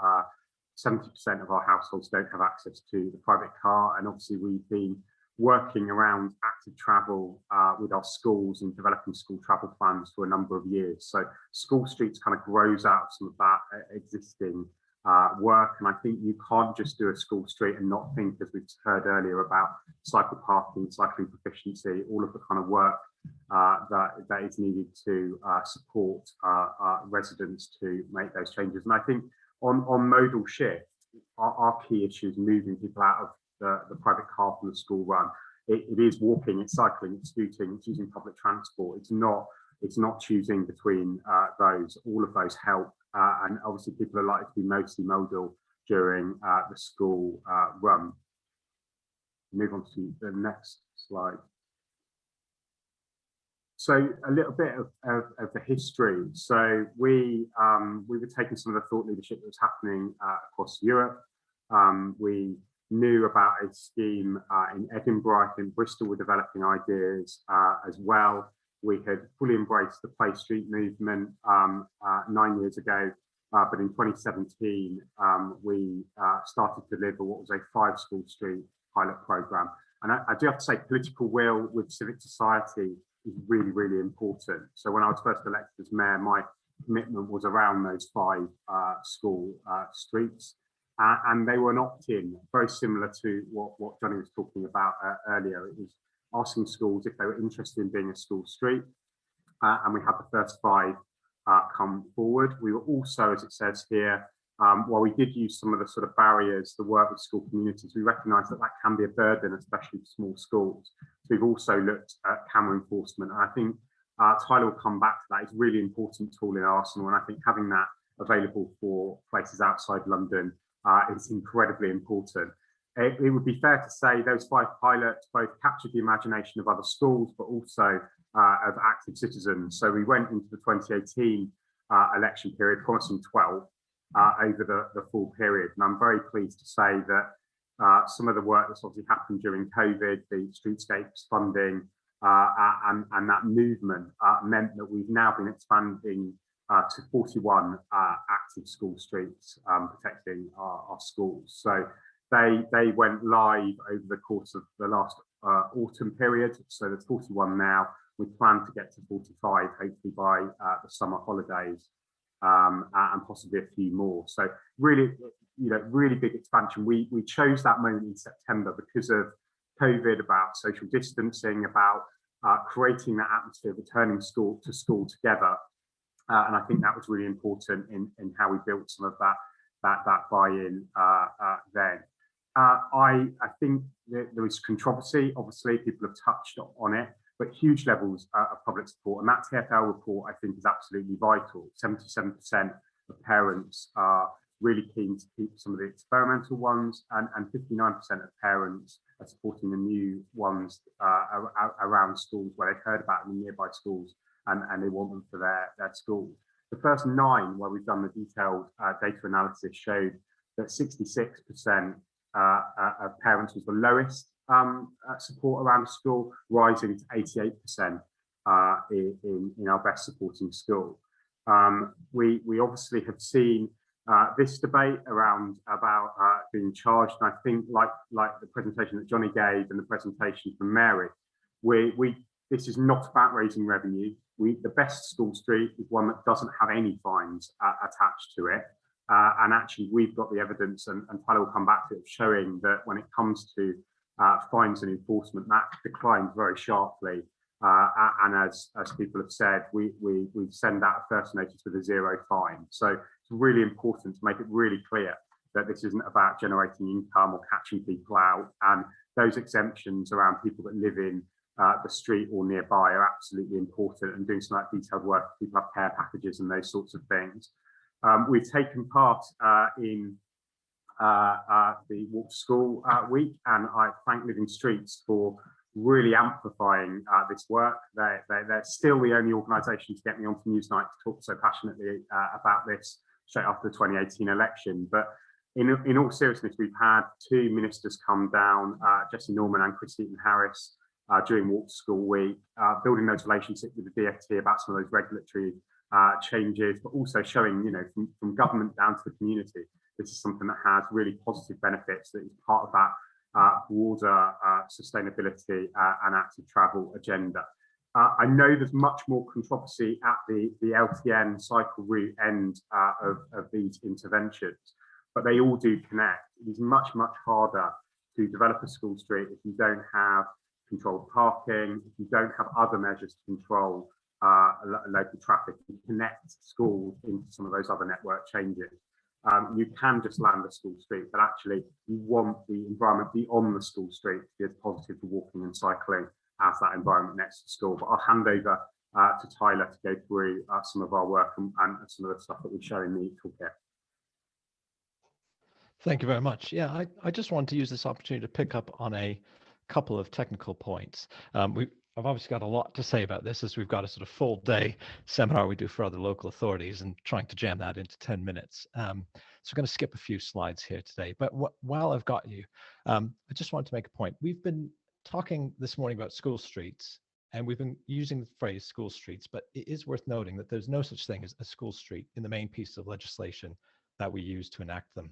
70% of our households don't have access to the private car, and obviously we've been working around active travel with our schools and developing school travel plans for a number of years. So school streets kind of grows out some of that existing work, and I think you can't just do a school street and not think, as we've heard earlier, about cycle parking, cycling proficiency, all of the kind of work that is needed to support residents to make those changes. And I think on modal shift, our key issue is moving people out of the private car from the school run. It is walking, it's cycling, it's scooting, it's using public transport. It's not choosing between those. All of those help, and obviously people are likely to be mostly modal during the school run. Move on to the next slide. So a little bit of the history. So we were taking some of the thought leadership that was happening across Europe. We knew about a scheme in Edinburgh. I think Bristol were developing ideas as well. We had fully embraced the Play Street movement 9 years ago, but in 2017, we started to deliver what was a 5 school street pilot programme. And I do have to say, political will with civic society is really, really important. So when I was first elected as mayor, my commitment was around those 5 school streets. And they were an opt-in, very similar to what Johnny was talking about earlier. It was asking schools if they were interested in being a school street. And we had the first 5 come forward. We were also, as it says here, while we did use some of the sort of barriers, the work with school communities, we recognise that that can be a burden, especially for small schools. So we've also looked at camera enforcement. And I think Tyler will come back to that. It's a really important tool in Arsenal. And I think having that available for places outside London is incredibly important. It would be fair to say those 5 pilots both captured the imagination of other schools, but also of active citizens. So we went into the 2018 election period promising 12 over the full period. And I'm very pleased to say that some of the work that's obviously happened during COVID, the Streetscapes funding and that movement meant that we've now been expanding to 41 active school streets protecting our schools. So they went live over the course of the last autumn period. So there's 41 now. We plan to get to 45 hopefully by the summer holidays and possibly a few more. So really, really big expansion. We chose that moment in September because of COVID, about social distancing, about creating that atmosphere of returning school to school together. And I think that was really important in how we built some of that buy-in then. I think that there was controversy. Obviously, people have touched on it, but huge levels of public support. And that TfL report, I think, is absolutely vital. 77% of parents are really keen to keep some of the experimental ones, and 59% of parents are supporting the new ones around schools where they've heard about them in nearby schools and they want them for their schools. The first 9 where we've done the detailed data analysis showed that 66% of parents was the lowest support around a school, rising to 88% in our best supporting school. We obviously have seen this debate about being charged, and I think like the presentation that Johnny gave and the presentation from Mary, this is not about raising revenue. The best school street is one that doesn't have any fines attached to it. And actually, we've got the evidence, and Tyler will come back to it, showing that when it comes to fines and enforcement, that declines very sharply. And as people have said, we send out a first notice with a 0 fine. So it's really important to make it really clear that this isn't about generating income or catching people out. And those exemptions around people that live in the street or nearby are absolutely important, and doing some of that detailed work. People have care packages and those sorts of things. We've taken part in the Walk to School week, and I thank Living Streets for really amplifying this work. They're still the only organisation to get me onto Newsnight to talk so passionately about this straight after the 2018 election. But in all seriousness, we've had 2 ministers come down, Jessie Norman and Chris Eaton-Harris, during Walk to School week, building those relationships with the DfT about some of those regulatory changes, but also showing, from government down to the community, this is something that has really positive benefits, that is part of that broader sustainability and active travel agenda. I know there's much more controversy at the LTN cycle route end of these interventions, but they all do connect. It is much, much harder to develop a school street if you don't have controlled parking, if you don't have other measures to control local traffic and connect schools into some of those other network changes. You can just land a school street, but actually you want the environment beyond the school street to be as positive for walking and cycling as that environment next to school. But I'll hand over to Tyler to go through some of our work and some of the stuff that we show in the toolkit. Thank you very much. Yeah, I just wanted to use this opportunity to pick up on a couple of technical points. I've obviously got a lot to say about this, as we've got a sort of full day seminar we do for other local authorities and trying to jam that into 10 minutes. So we're going to skip a few slides here today. But while I've got you, I just wanted to make a point. We've been talking this morning about school streets, and we've been using the phrase school streets, but it is worth noting that there's no such thing as a school street in the main piece of legislation that we use to enact them.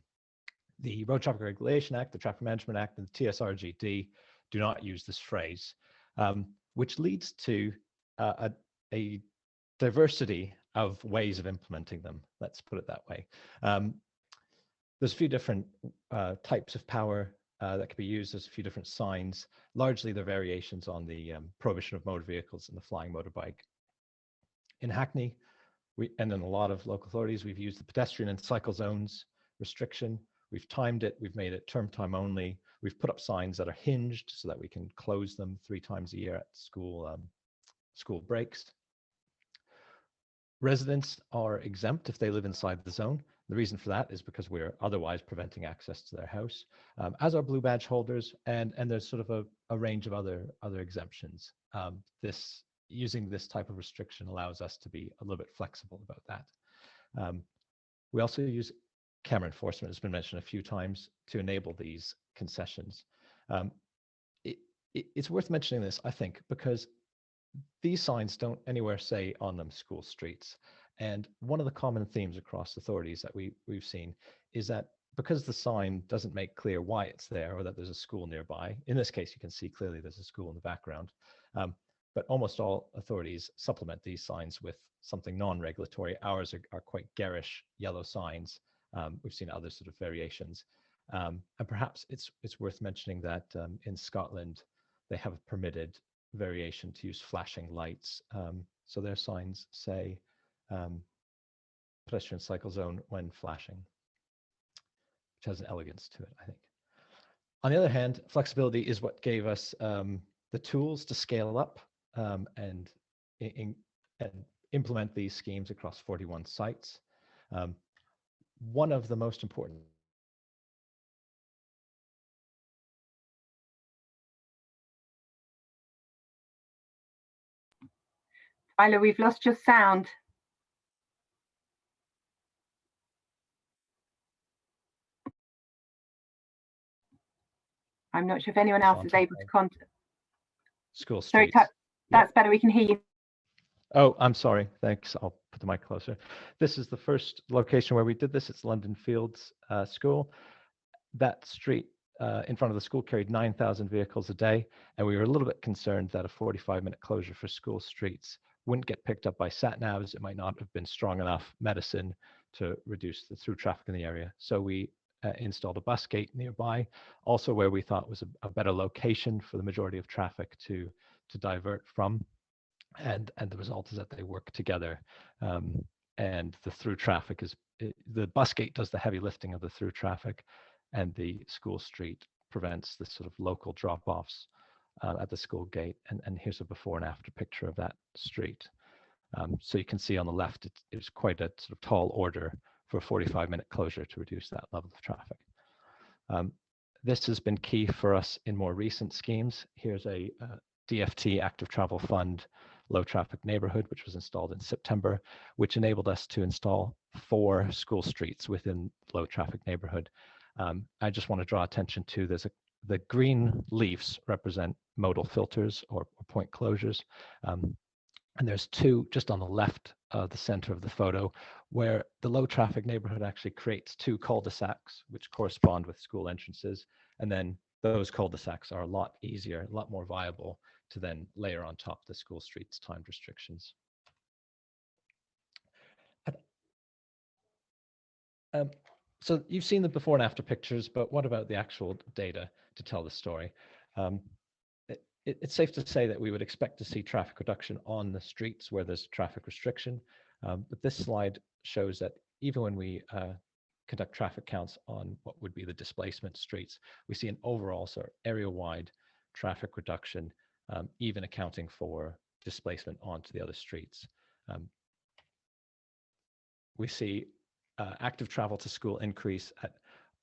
The Road Traffic Regulation Act, the Traffic Management Act, and the TSRGD do not use this phrase. Which leads to a diversity of ways of implementing them. Let's put it that way. There's a few different types of power that can be used. There's a few different signs. Largely, they're variations on the prohibition of motor vehicles and the flying motorbike. In Hackney, and in a lot of local authorities, we've used the pedestrian and cycle zones restriction. We've timed it. We've made it term time only. We've put up signs that are hinged so that we can close them 3 times a year at school breaks. Residents are exempt if they live inside the zone. The reason for that is because we're otherwise preventing access to their house, as are blue badge holders, and there's sort of a range of other exemptions. Using this type of restriction allows us to be a little bit flexible about that. We also use camera enforcement, has been mentioned a few times, to enable these concessions. It's worth mentioning this, I think, because these signs don't anywhere say on them school streets. And one of the common themes across authorities that we've seen is that because the sign doesn't make clear why it's there or that there's a school nearby, in this case, you can see clearly there's a school in the background, but almost all authorities supplement these signs with something non-regulatory. Ours are quite garish yellow signs. We've seen other sort of variations. And perhaps it's worth mentioning that in Scotland, they have a permitted variation to use flashing lights. So their signs say pedestrian cycle zone when flashing, which has an elegance to it, I think. On the other hand, flexibility is what gave us the tools to scale up and implement these schemes across 41 sites. One of the most important Tyler, we've lost your sound. I'm not sure if anyone else is able to contact. School Sorry, streets. that's better. We can hear you. Oh, I'm sorry. Thanks. I'll put the mic closer. This is the first location where we did this. It's London Fields School. That street in front of the school carried 9,000 vehicles a day, and we were a little bit concerned that a 45-minute closure for school streets wouldn't get picked up by sat-navs. It might not have been strong enough medicine to reduce the through traffic in the area. So we installed a bus gate nearby, also where we thought was a better location for the majority of traffic to divert from. And the result is that they work together, and the through traffic the bus gate does the heavy lifting of the through traffic, and the school street prevents the sort of local drop-offs at the school gate. And here's a before and after picture of that street. So you can see on the left, it was quite a sort of tall order for a 45-minute closure to reduce that level of traffic. This has been key for us in more recent schemes. Here's a DFT active travel fund low traffic neighborhood, which was installed in September, which enabled us to install 4 school streets within low traffic neighborhood. I just want to draw attention to the green leaves represent modal filters or point closures. And there's 2 just on the left of the center of the photo, where the low traffic neighborhood actually creates 2 cul-de-sacs, which correspond with school entrances. And then those cul-de-sacs are a lot easier, a lot more viable to then layer on top the school streets timed restrictions. So you've seen the before and after pictures, but what about the actual data to tell the story? It's safe to say that we would expect to see traffic reduction on the streets where there's traffic restriction. But this slide shows that even when we conduct traffic counts on what would be the displacement streets, we see an overall sort of area-wide traffic reduction, even accounting for displacement onto the other streets. We see active travel to school increase at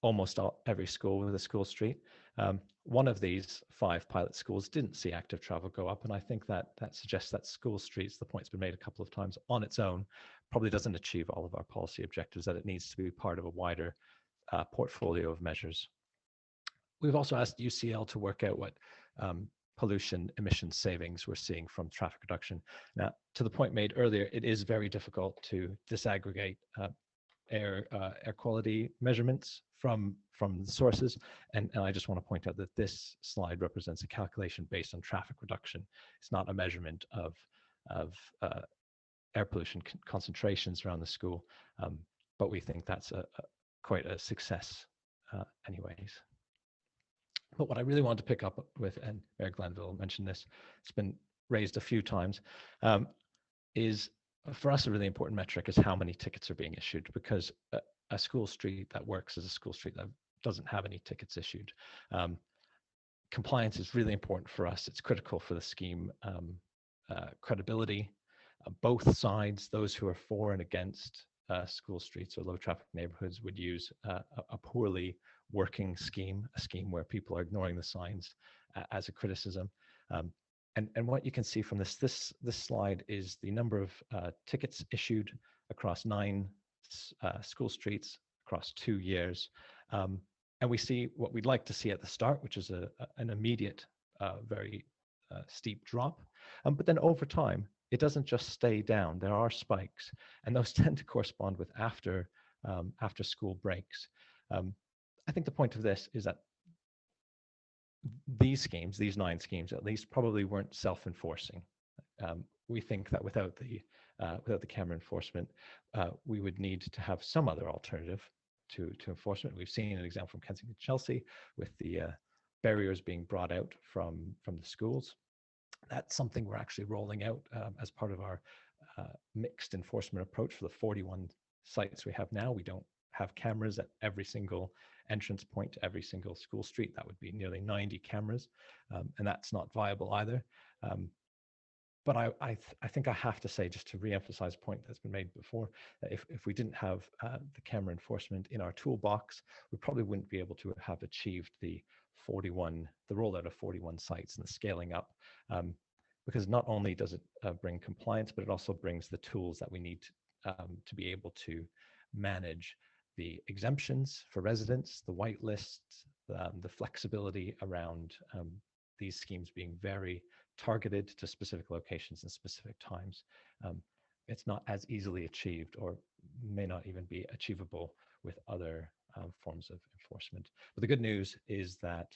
almost every school with a school street. One of these 5 pilot schools didn't see active travel go up, and I think that suggests that school streets, the point's been made a couple of times, on its own probably doesn't achieve all of our policy objectives, that it needs to be part of a wider portfolio of measures. We've also asked UCL to work out what pollution emission savings we're seeing from traffic reduction. Now, to the point made earlier, it is very difficult to disaggregate air quality measurements from the sources, and I just want to point out that this slide represents a calculation based on traffic reduction. It's not a measurement of air pollution concentrations around the school, but we think that's quite a success anyways. But what I really want to pick up with, and Mayor Glanville mentioned this, it's been raised a few times, is for us a really important metric is how many tickets are being issued, because a school street that works is a school street that doesn't have any tickets issued. Compliance is really important for us. It's critical for the scheme credibility. Both sides, those who are for and against school streets or low traffic neighborhoods, would use a poorly working scheme, a scheme where people are ignoring the signs as a criticism. And what you can see from this slide is the number of tickets issued across 9 school streets across 2 years. And we see what we'd like to see at the start, which is an immediate, very steep drop. But then over time, it doesn't just stay down. There are spikes, and those tend to correspond with after school breaks. I think the point of this is that these schemes, these 9 schemes at least, probably weren't self-enforcing. We think that without the camera enforcement, we would need to have some other alternative to enforcement. We've seen an example from Kensington, Chelsea, with the barriers being brought out from the schools. That's something we're actually rolling out as part of our mixed enforcement approach for the 41 sites we have now. We don't have cameras at every single entrance point to every single school street. That would be nearly 90 cameras, and that's not viable either. But I think I have to say, just to re-emphasize a point that's been made before, that if we didn't have the camera enforcement in our toolbox, we probably wouldn't be able to have achieved the rollout of 41 sites and the scaling up, because not only does it bring compliance, but it also brings the tools that we need to be able to manage the exemptions for residents, the white lists, the flexibility around these schemes being very targeted to specific locations and specific times. It's not as easily achieved, or may not even be achievable, with other forms of enforcement. But the good news is that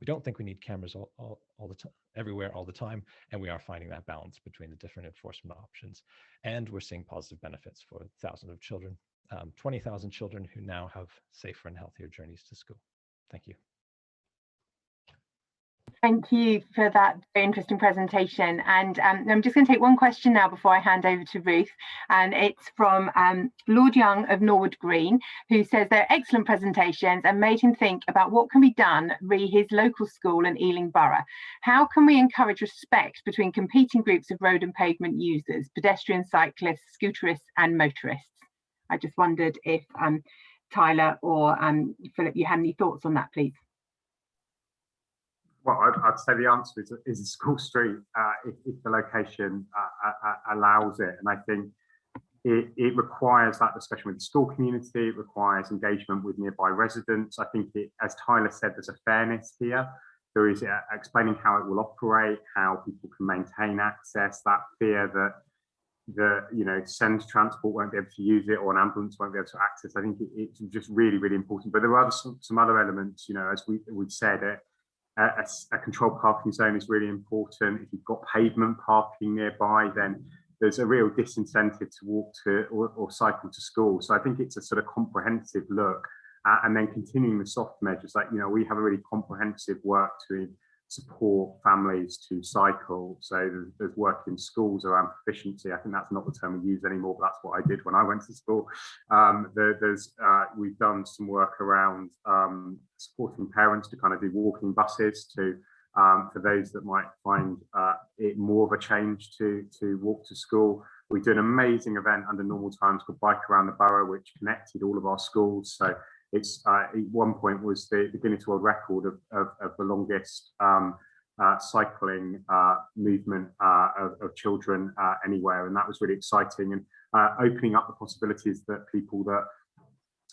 we don't think we need cameras all the time, everywhere, all the time, and we are finding that balance between the different enforcement options. And we're seeing positive benefits for thousands of children, 20,000 children who now have safer and healthier journeys to school. Thank you. Thank you for that very interesting presentation. And I'm just going to take one question now before I hand over to Ruth. And it's from Lord Young of Norwood Green, who says they're excellent presentations and made him think about what can be done re his local school in Ealing Borough. How can we encourage respect between competing groups of road and pavement users, pedestrians, cyclists, scooterists and motorists? I just wondered if Tyler or Philip, you had any thoughts on that, please? Well, I'd say the answer is a school street if the location allows it. And I think it requires that discussion with the school community. It requires engagement with nearby residents. I think, as Tyler said, there's a fairness here. There is explaining how it will operate, how people can maintain access, that fear that send transport won't be able to use it, or an ambulance won't be able to access. I think it's just really, really important. But there are some other elements, as we've said, a controlled parking zone is really important. If you've got pavement parking nearby, then there's a real disincentive to walk to or cycle to school. So I think it's a sort of comprehensive look, and then continuing the soft measures. Like, we have a really comprehensive work to support families to cycle. So there's work in schools around proficiency. I think that's not the term we use anymore, but that's what I did when I went to school. We've done some work around supporting parents to kind of do walking buses for those that might find it more of a change to walk to school. We did an amazing event under normal times called Bike Around the Borough, which connected all of our schools. So It's at one point was the Guinness World Record of the longest cycling movement of children anywhere, and that was really exciting, and opening up the possibilities that people that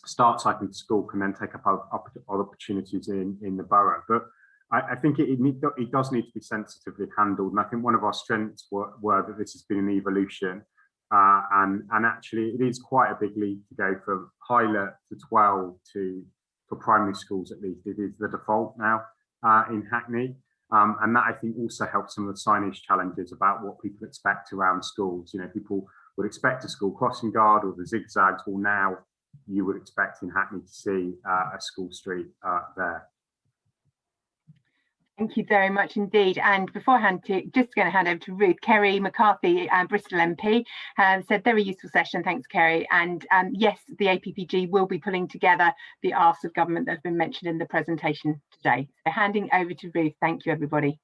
start cycling to school can then take up other opportunities in the borough. But I think it does need to be sensitively handled, and I think one of our strengths were that this has been an evolution, and actually it is quite a big leap to go from pilot to 12 for primary schools. At least it is the default now in Hackney, and that I think also helps some of the signage challenges about what people expect around schools. You know, people would expect a school crossing guard or the zigzags. Well, now you would expect in Hackney to see a school street there. Thank you very much indeed. And beforehand, just going to hand over to Ruth. Kerry McCarthy, Bristol MP, said very useful session. Thanks, Kerry. And yes, the APPG will be pulling together the asks of government that have been mentioned in the presentation today. So handing over to Ruth. Thank you, everybody.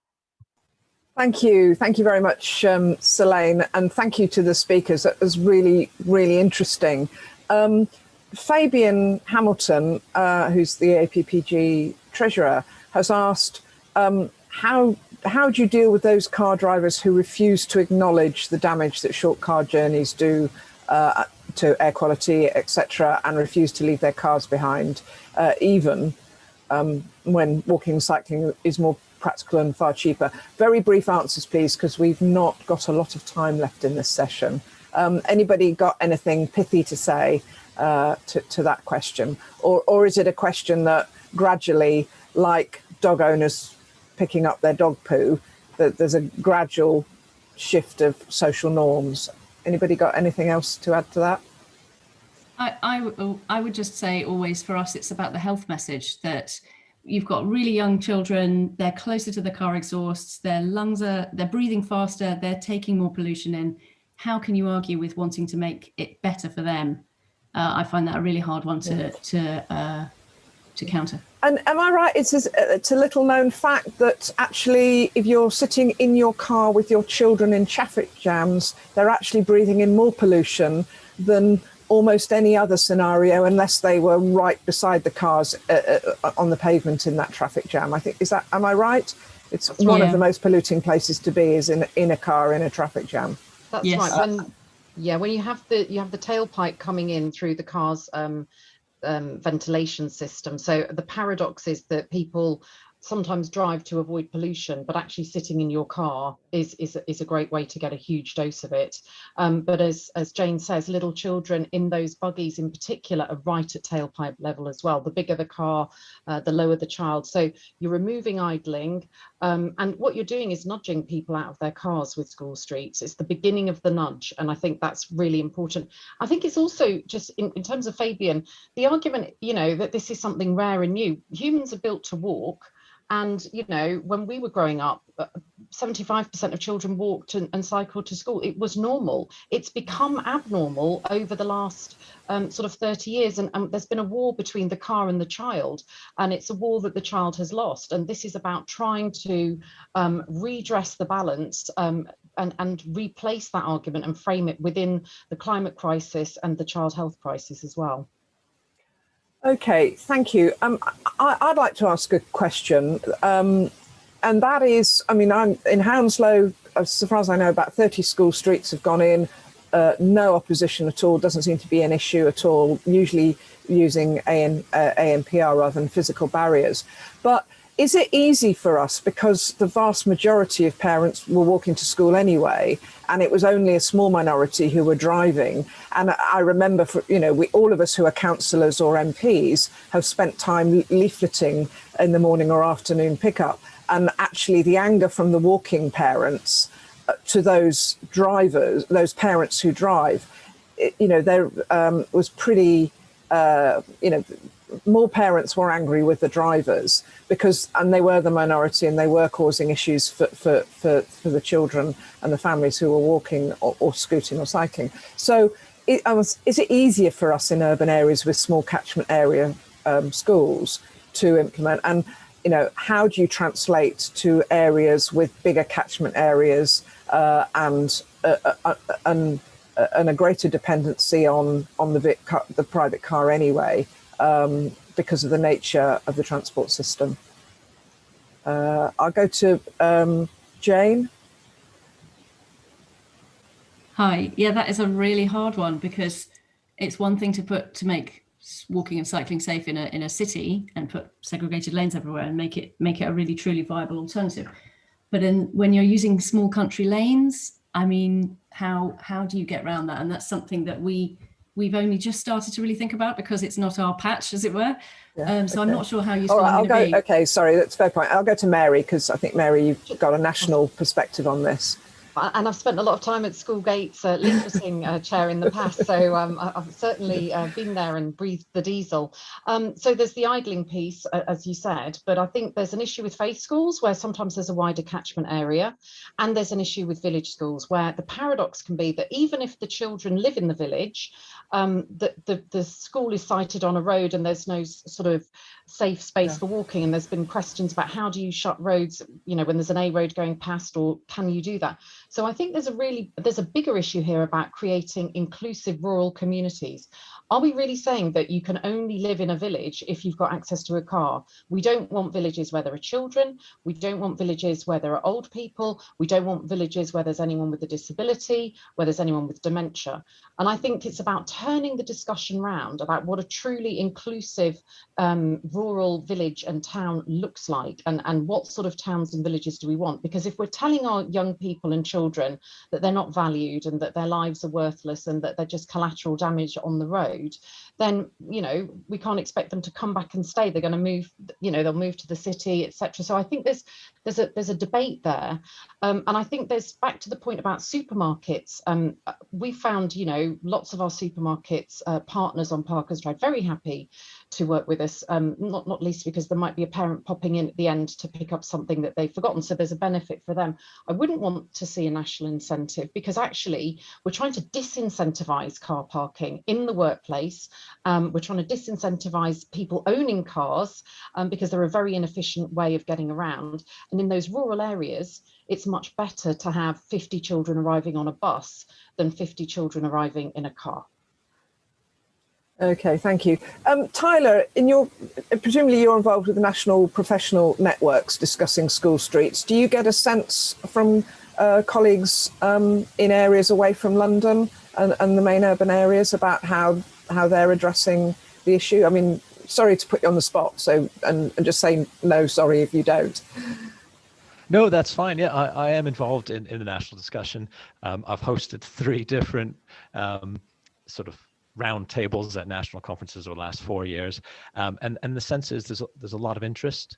Thank you very much, Selaine, and thank you to the speakers. That was really, really interesting. Fabian Hamilton, who's the APPG treasurer, has asked, how do you deal with those car drivers who refuse to acknowledge the damage that short car journeys do to air quality, etc., and refuse to leave their cars behind, even when walking and cycling is more practical and far cheaper? Very brief answers, please, because we've not got a lot of time left in this session. Anybody got anything pithy to say to that question? Or is it a question that gradually, like dog owners picking up their dog poo, that there's a gradual shift of social norms? Anybody got anything else to add to that? I would just say always for us, it's about the health message that you've got really young children, they're closer to the car exhausts, their lungs they're breathing faster, they're taking more pollution in. How can you argue with wanting to make it better for them? I find that a really hard one to counter. And am I right? It's a little known fact that actually, if you're sitting in your car with your children in traffic jams, they're actually breathing in more pollution than almost any other scenario, unless they were right beside the cars on the pavement in that traffic jam. I think, am I right? It's one of the most polluting places to be is in a car in a traffic jam. That's right. When you have the tailpipe coming in through the car's ventilation system. So the paradox is that people sometimes drive to avoid pollution, but actually sitting in your car is a great way to get a huge dose of it. But as Jane says, little children in those buggies in particular are right at tailpipe level as well. The bigger the car, the lower the child. So you're removing idling, and what you're doing is nudging people out of their cars with school streets. It's the beginning of the nudge, and I think that's really important. I think it's also just in terms of Fabian, the argument, that this is something rare and new. Humans are built to walk. And, when we were growing up, 75% of children walked and cycled to school. It was normal. It's become abnormal over the last sort of 30 years. And there's been a war between the car and the child. And it's a war that the child has lost. And this is about trying to redress the balance and replace that argument and frame it within the climate crisis and the child health crisis as well. Okay, thank you. I'd like to ask a question, and that is, I'm in Hounslow, as far as I know, about 30 school streets have gone in, no opposition at all, doesn't seem to be an issue at all, usually using ANPR rather than physical barriers. But is it easy for us, because the vast majority of parents were walking to school anyway, and it was only a small minority who were driving? And I remember, all of us who are councillors or MPs have spent time leafleting in the morning or afternoon pickup, and actually the anger from the walking parents to those drivers, those parents who drive, there was pretty, more parents were angry with the drivers and they were the minority and they were causing issues for the children and the families who were walking or scooting or cycling. So is it easier for us in urban areas with small catchment area schools to implement? And, how do you translate to areas with bigger catchment areas and a greater dependency on the private car anyway? because of the nature of the transport system. I'll go to Jane. Hi. Yeah, that is a really hard one, because it's one thing to make walking and cycling safe in a city and put segregated lanes everywhere and make it a really truly viable alternative. But when you're using small country lanes, I mean, how do you get around that? And that's something that we've only just started to really think about, because it's not our patch, as it were. Yeah, so I'm not sure how useful. All right, I'll go. Okay, sorry, that's a fair point. I'll go to Mary, because I think, Mary, you've got a national perspective on this. And I've spent a lot of time at school gates leafleting, Chair, in the past, so I've certainly been there and breathed the diesel. So there's the idling piece, as you said, but I think there's an issue with faith schools where sometimes there's a wider catchment area, and there's an issue with village schools where the paradox can be that even if the children live in the village, the school is sited on a road and there's no sort of safe space for walking, and there's been questions about how do you shut roads, you know, when there's an A road going past, or can you do that? So I think there's a bigger issue here about creating inclusive rural communities. Are we really saying that you can only live in a village if you've got access to a car? We don't want villages where there are children. We don't want villages where there are old people. We don't want villages where there's anyone with a disability, where there's anyone with dementia. And I think it's about turning the discussion round about what a truly inclusive rural village and town looks like, and what sort of towns and villages do we want? Because if we're telling our young people and children that they're not valued and that their lives are worthless and that they're just collateral damage on the road, then, you know, we can't expect them to come back and stay. They're going to move, you know, they'll move to the city, etc. So I think there's a debate there, and I think there's, back to the point about supermarkets, we found, you know, lots of our supermarkets partners on Parker's Drive very happy to work with us, not least because there might be a parent popping in at the end to pick up something that they've forgotten, so there's a benefit for them. I wouldn't want to see a national incentive, because actually we're trying to disincentivize car parking in the workplace. We're trying to disincentivize people owning cars because they're a very inefficient way of getting around. And in those rural areas, it's much better to have 50 children arriving on a bus than 50 children arriving in a car. Okay, thank you. Tyler, presumably you're involved with the national professional networks discussing school streets. Do you get a sense from colleagues in areas away from London and the main urban areas about how they're addressing the issue? I mean, sorry to put you on the spot, so and just say no, sorry if you don't. No, that's fine. Yeah, I am involved in the national discussion. I've hosted 3 different sort of round tables at national conferences over the last 4 years. And the sense is there's a lot of interest.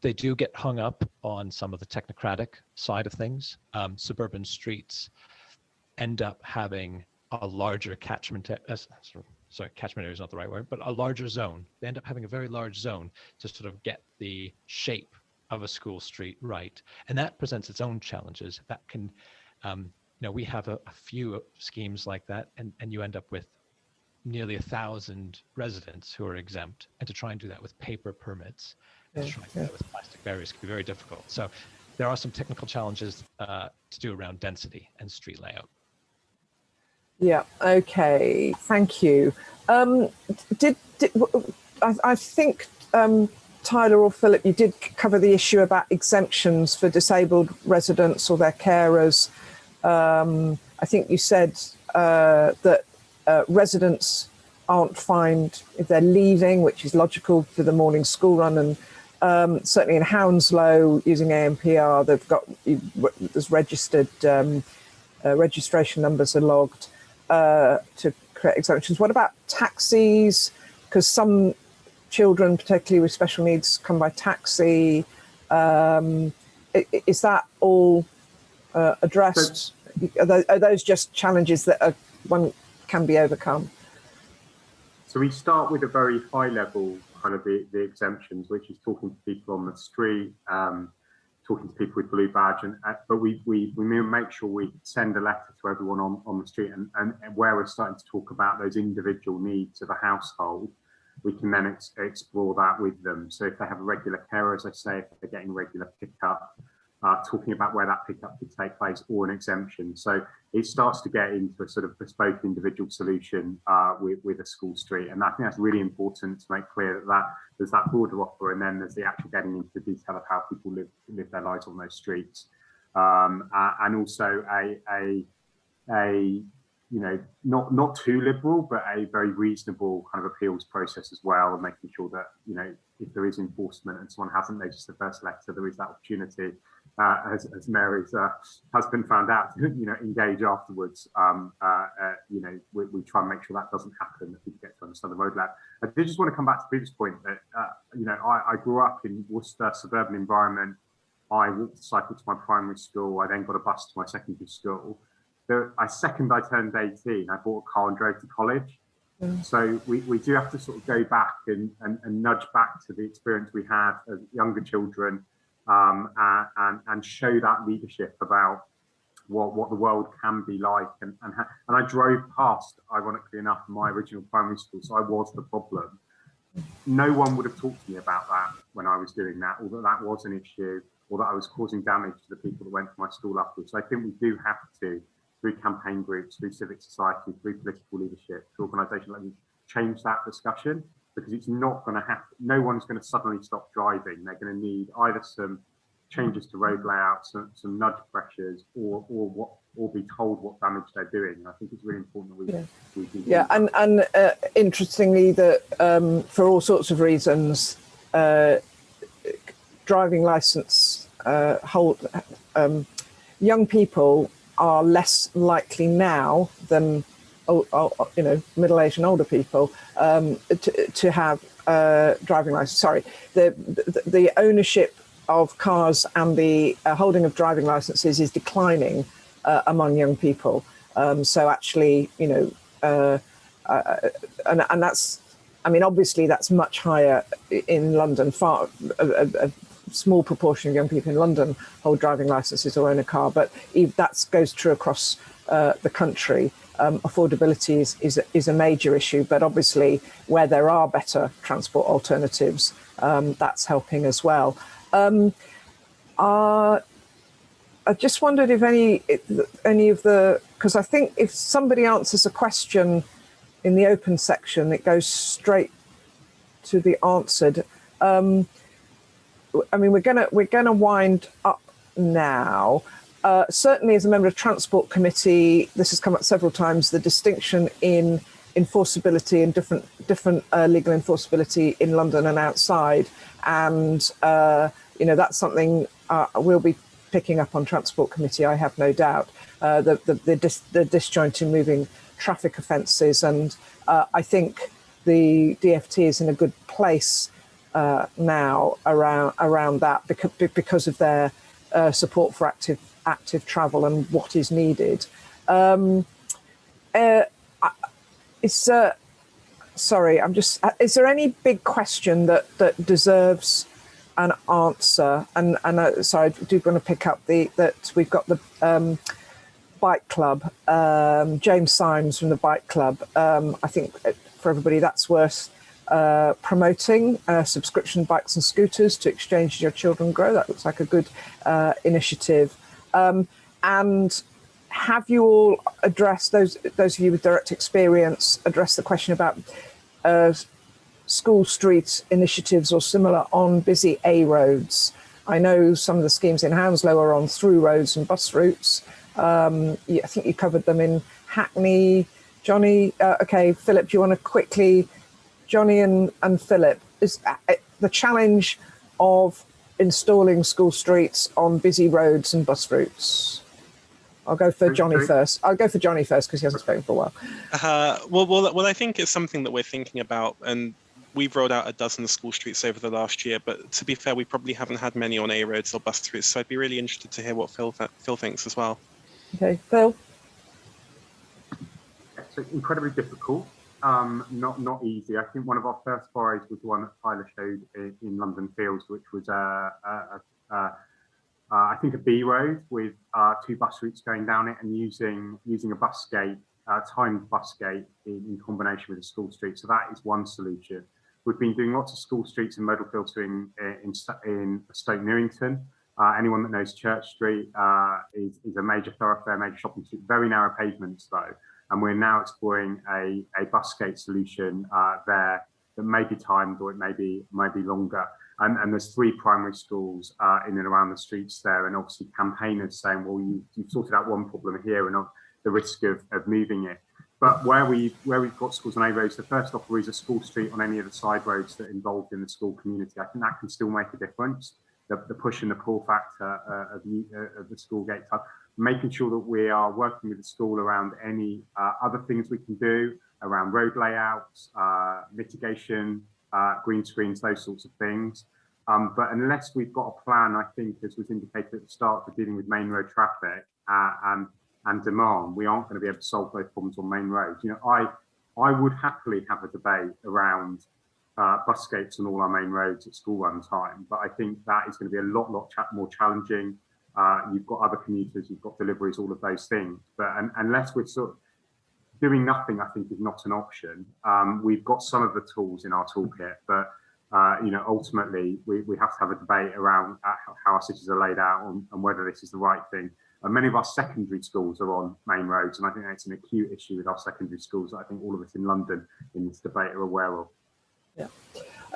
They do get hung up on some of the technocratic side of things. Suburban streets end up having a larger catchment, catchment area is not the right word, but a larger zone. They end up having a very large zone to sort of get the shape of a school street right. And that presents its own challenges. That can, we have a few schemes like that, and you end up with nearly 1,000 residents who are exempt. And to try and do that with paper permits, and to try and do that with plastic barriers can be very difficult. So there are some technical challenges to do around density and street layout. Yeah, okay, thank you. I think Tyler or Philip, you did cover the issue about exemptions for disabled residents or their carers. I think you said that residents aren't fined if they're leaving, which is logical for the morning school run, and certainly in Hounslow using ANPR, they've got, there's registered registration numbers are logged to create exemptions. What about taxis? Because some children, particularly with special needs, come by taxi. Is that all addressed? Are those just challenges that one can be overcome? So we start with a very high level, kind of the exemptions, which is talking to people on the street, talking to people with blue badge, but we make sure we send a letter to everyone on the street, and where we're starting to talk about those individual needs of a household, we can then explore that with them. So if they have a regular carer, as I say, if they're getting regular pickup, talking about where that pickup could take place or an exemption. So it starts to get into a sort of bespoke individual solution with a school street. And I think that's really important to make clear that there's that broader offer, and then there's the actual getting into the detail of how people live their lives on those streets. And also a you know, not too liberal, but a very reasonable kind of appeals process as well, and making sure that, you know, if there is enforcement and someone hasn't noticed the first letter, there is that opportunity, as Mary's husband found out, you know, engage afterwards. You know, we try and make sure that doesn't happen if we get to understand the road layout. I did just want to come back to the previous point that, you know, I grew up in Worcester, suburban environment. I walked the cycle to my primary school. I then got a bus to my secondary school. Second I turned 18, I bought a car and drove to college. So we do have to sort of go back and nudge back to the experience we had as younger children, and show that leadership about what the world can be like. And I drove past, ironically enough, my original primary school, so I was the problem. No one would have talked to me about that when I was doing that, or that was an issue, or that I was causing damage to the people that went to my school afterwards. So I think we do have to, through campaign groups, through civic society, through political leadership, through organisations like this, change that discussion, because it's not going to happen. No one's going to suddenly stop driving. They're going to need either some changes to road layouts, some nudge pressures, or be told what damage they're doing. And I think it's really important that we do. Yeah, and interestingly, that for all sorts of reasons, driving licence young people are less likely now than you know, middle-aged and older people to have driving license. Sorry, the ownership of cars and the holding of driving licenses is declining among young people. So actually, you know, and that's, I mean, obviously that's much higher in London. A small proportion of young people in London hold driving licenses or own a car, but that goes true across the country. Affordability is a major issue, but obviously where there are better transport alternatives, that's helping as well. I just wondered if any of the, because I think if somebody answers a question in the open section, it goes straight to the answered. I mean, we're gonna wind up now. Certainly, as a member of Transport Committee, this has come up several times. The distinction in enforceability and different legal enforceability in London and outside, and you know, that's something we'll be picking up on Transport Committee, I have no doubt. The disjoint in moving traffic offences, and I think the DFT is in a good place now around that because of their support for active travel and what is needed. Sorry, is there any big question that deserves an answer? And sorry, I do want to pick up that we've got the bike club, James Symes from the bike club. I think for everybody that's worth promoting, subscription bikes and scooters to exchange as your children grow. That looks like a good initiative. And have you all addressed, those of you with direct experience, addressed the question about school street initiatives or similar on busy A roads? I know some of the schemes in Hounslow are on through roads and bus routes. I think you covered them in Hackney. Johnny, okay, Philip, do you want to quickly, Johnny and Philip, is the challenge of installing school streets on busy roads and bus routes? I'll go for Johnny first. I'll go for Johnny first because he hasn't spoken for a while. Well, I think it's something that we're thinking about, and we've rolled out a dozen school streets over the last year. But to be fair, we probably haven't had many on A roads or bus routes. So I'd be really interested to hear what Phil thinks as well. Okay, Phil. It's incredibly difficult. Not easy. I think one of our first forays was the one that Tyler showed in London Fields, which was I think a B road with 2 bus routes going down it and using a bus gate, timed bus gate in combination with a school street. So that is one solution. We've been doing lots of school streets and modal filtering in Stoke Newington. Anyone that knows Church Street is a major thoroughfare, major shopping street, very narrow pavements though. And we're now exploring a bus gate solution there that may be timed or it may be longer. And there's 3 primary schools in and around the streets there, and obviously campaigners saying, well, you've sorted out one problem here and not the risk of moving it. But where we've got schools on A roads, the first offer is a school street on any of the side roads that are involved in the school community. I think that can still make a difference. The push and the pull factor of the school gate type, making sure that we are working with the school around any other things we can do around road layouts, mitigation, green screens, those sorts of things. But unless we've got a plan, I think, as was indicated at the start, for dealing with main road traffic and demand, we aren't going to be able to solve those problems on main roads. You know, I would happily have a debate around bus gates on all our main roads at school run time, but I think that is going to be a lot more challenging. You've got other commuters, you've got deliveries, all of those things. But unless we're sort of doing nothing, I think, is not an option. We've got some of the tools in our toolkit, but you know, ultimately we have to have a debate around how our cities are laid out and whether this is the right thing. Many of our secondary schools are on main roads, and I think that's an acute issue with our secondary schools that I think all of us in London in this debate are aware of. Yeah.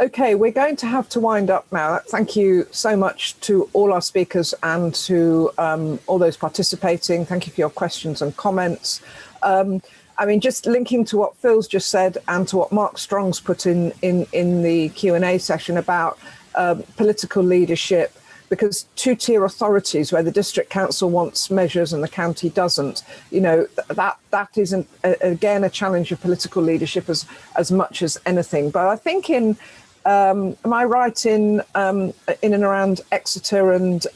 Okay, we're going to have to wind up now. Thank you so much to all our speakers and to all those participating. Thank you for your questions and comments. I mean, just linking to what Phil's just said and to what Mark Strong's put in the Q&A session about political leadership, because two-tier authorities where the district council wants measures and the county doesn't, you know, that isn't again a challenge of political leadership as much as anything. But I think am I right in and around Exeter and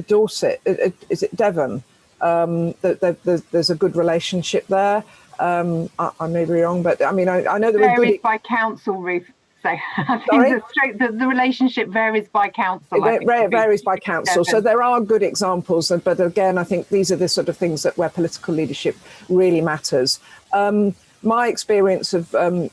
Dorset? Is it Devon? There's a good relationship there. I may be wrong, but I mean, I know there are good by council, Ruth. So I think the relationship varies by council. It varies by council. So there are good examples, but again, I think these are the sort of things where political leadership really matters. My experience of, I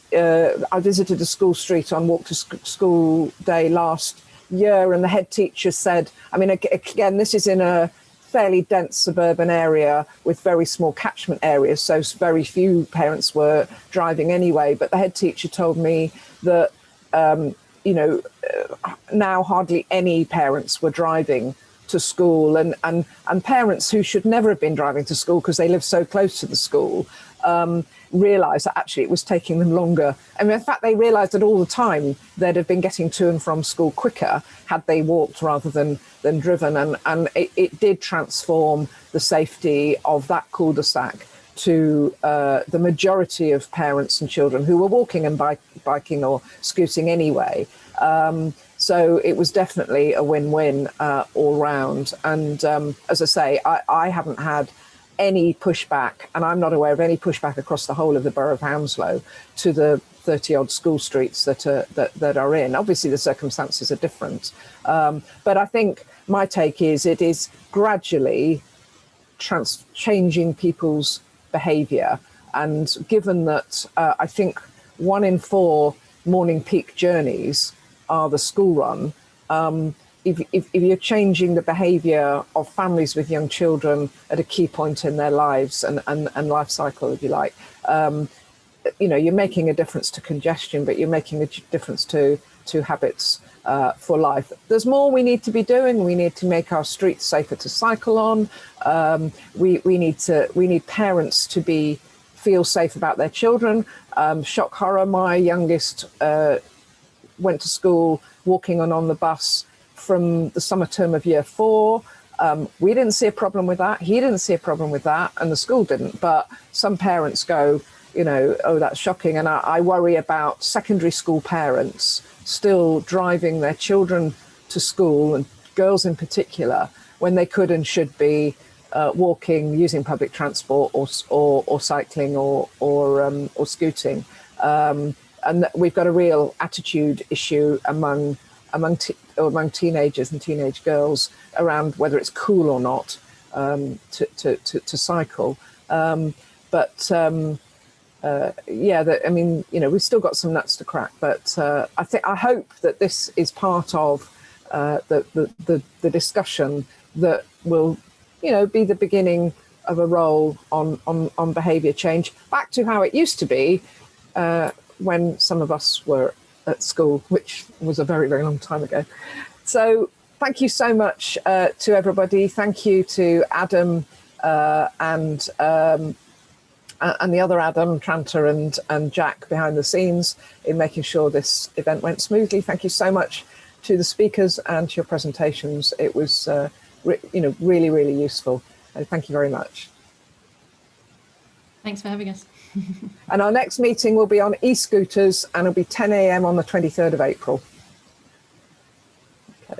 visited a school street on Walk to School Day last year, and the head teacher said, I mean, again, this is in a fairly dense suburban area with very small catchment areas, so very few parents were driving anyway. But the head teacher told me that, you know, now hardly any parents were driving to school, and parents who should never have been driving to school because they live so close to the school realised that actually it was taking them longer. I mean, in fact, they realised that all the time they'd have been getting to and from school quicker had they walked rather than driven, and it did transform the safety of that cul-de-sac to the majority of parents and children who were walking and biking or scooting anyway. So it was definitely a win-win all round. And as I say, I haven't had any pushback, and I'm not aware of any pushback across the whole of the Borough of Hounslow to the 30-odd school streets that are in. Obviously, the circumstances are different. But I think my take is it is gradually changing people's behaviour. And given that I think 1 in 4 morning peak journeys are the school run, if you're changing the behaviour of families with young children at a key point in their lives and life cycle, if you like, you know, you're making a difference to congestion, but you're making a difference to habits for life. There's more we need to be doing. We need to make our streets safer to cycle on. We need parents to feel safe about their children. Shock horror, my youngest went to school walking on the bus from the summer term of year 4. We didn't see a problem with that. He didn't see a problem with that, and the school didn't. But some parents go, you know, oh, that's shocking. And I worry about secondary school parents still driving their children to school, and girls in particular, when they could and should be walking, using public transport or cycling or scooting. And we've got a real attitude issue among teenagers and teenage girls around whether it's cool or not to cycle. I mean, you know, we've still got some nuts to crack, but I hope that this is part of the discussion that will, you know, be the beginning of a role on behaviour change, back to how it used to be when some of us were at school, which was a very, very long time ago. So thank you so much to everybody. Thank you to Adam and the other Adam, Tranter and Jack behind the scenes in making sure this event went smoothly. Thank you so much to the speakers and to your presentations. It was you know, really, really useful. Thank you very much. Thanks for having us. And our next meeting will be on e-scooters, and it'll be 10 a.m. on the 23rd of April.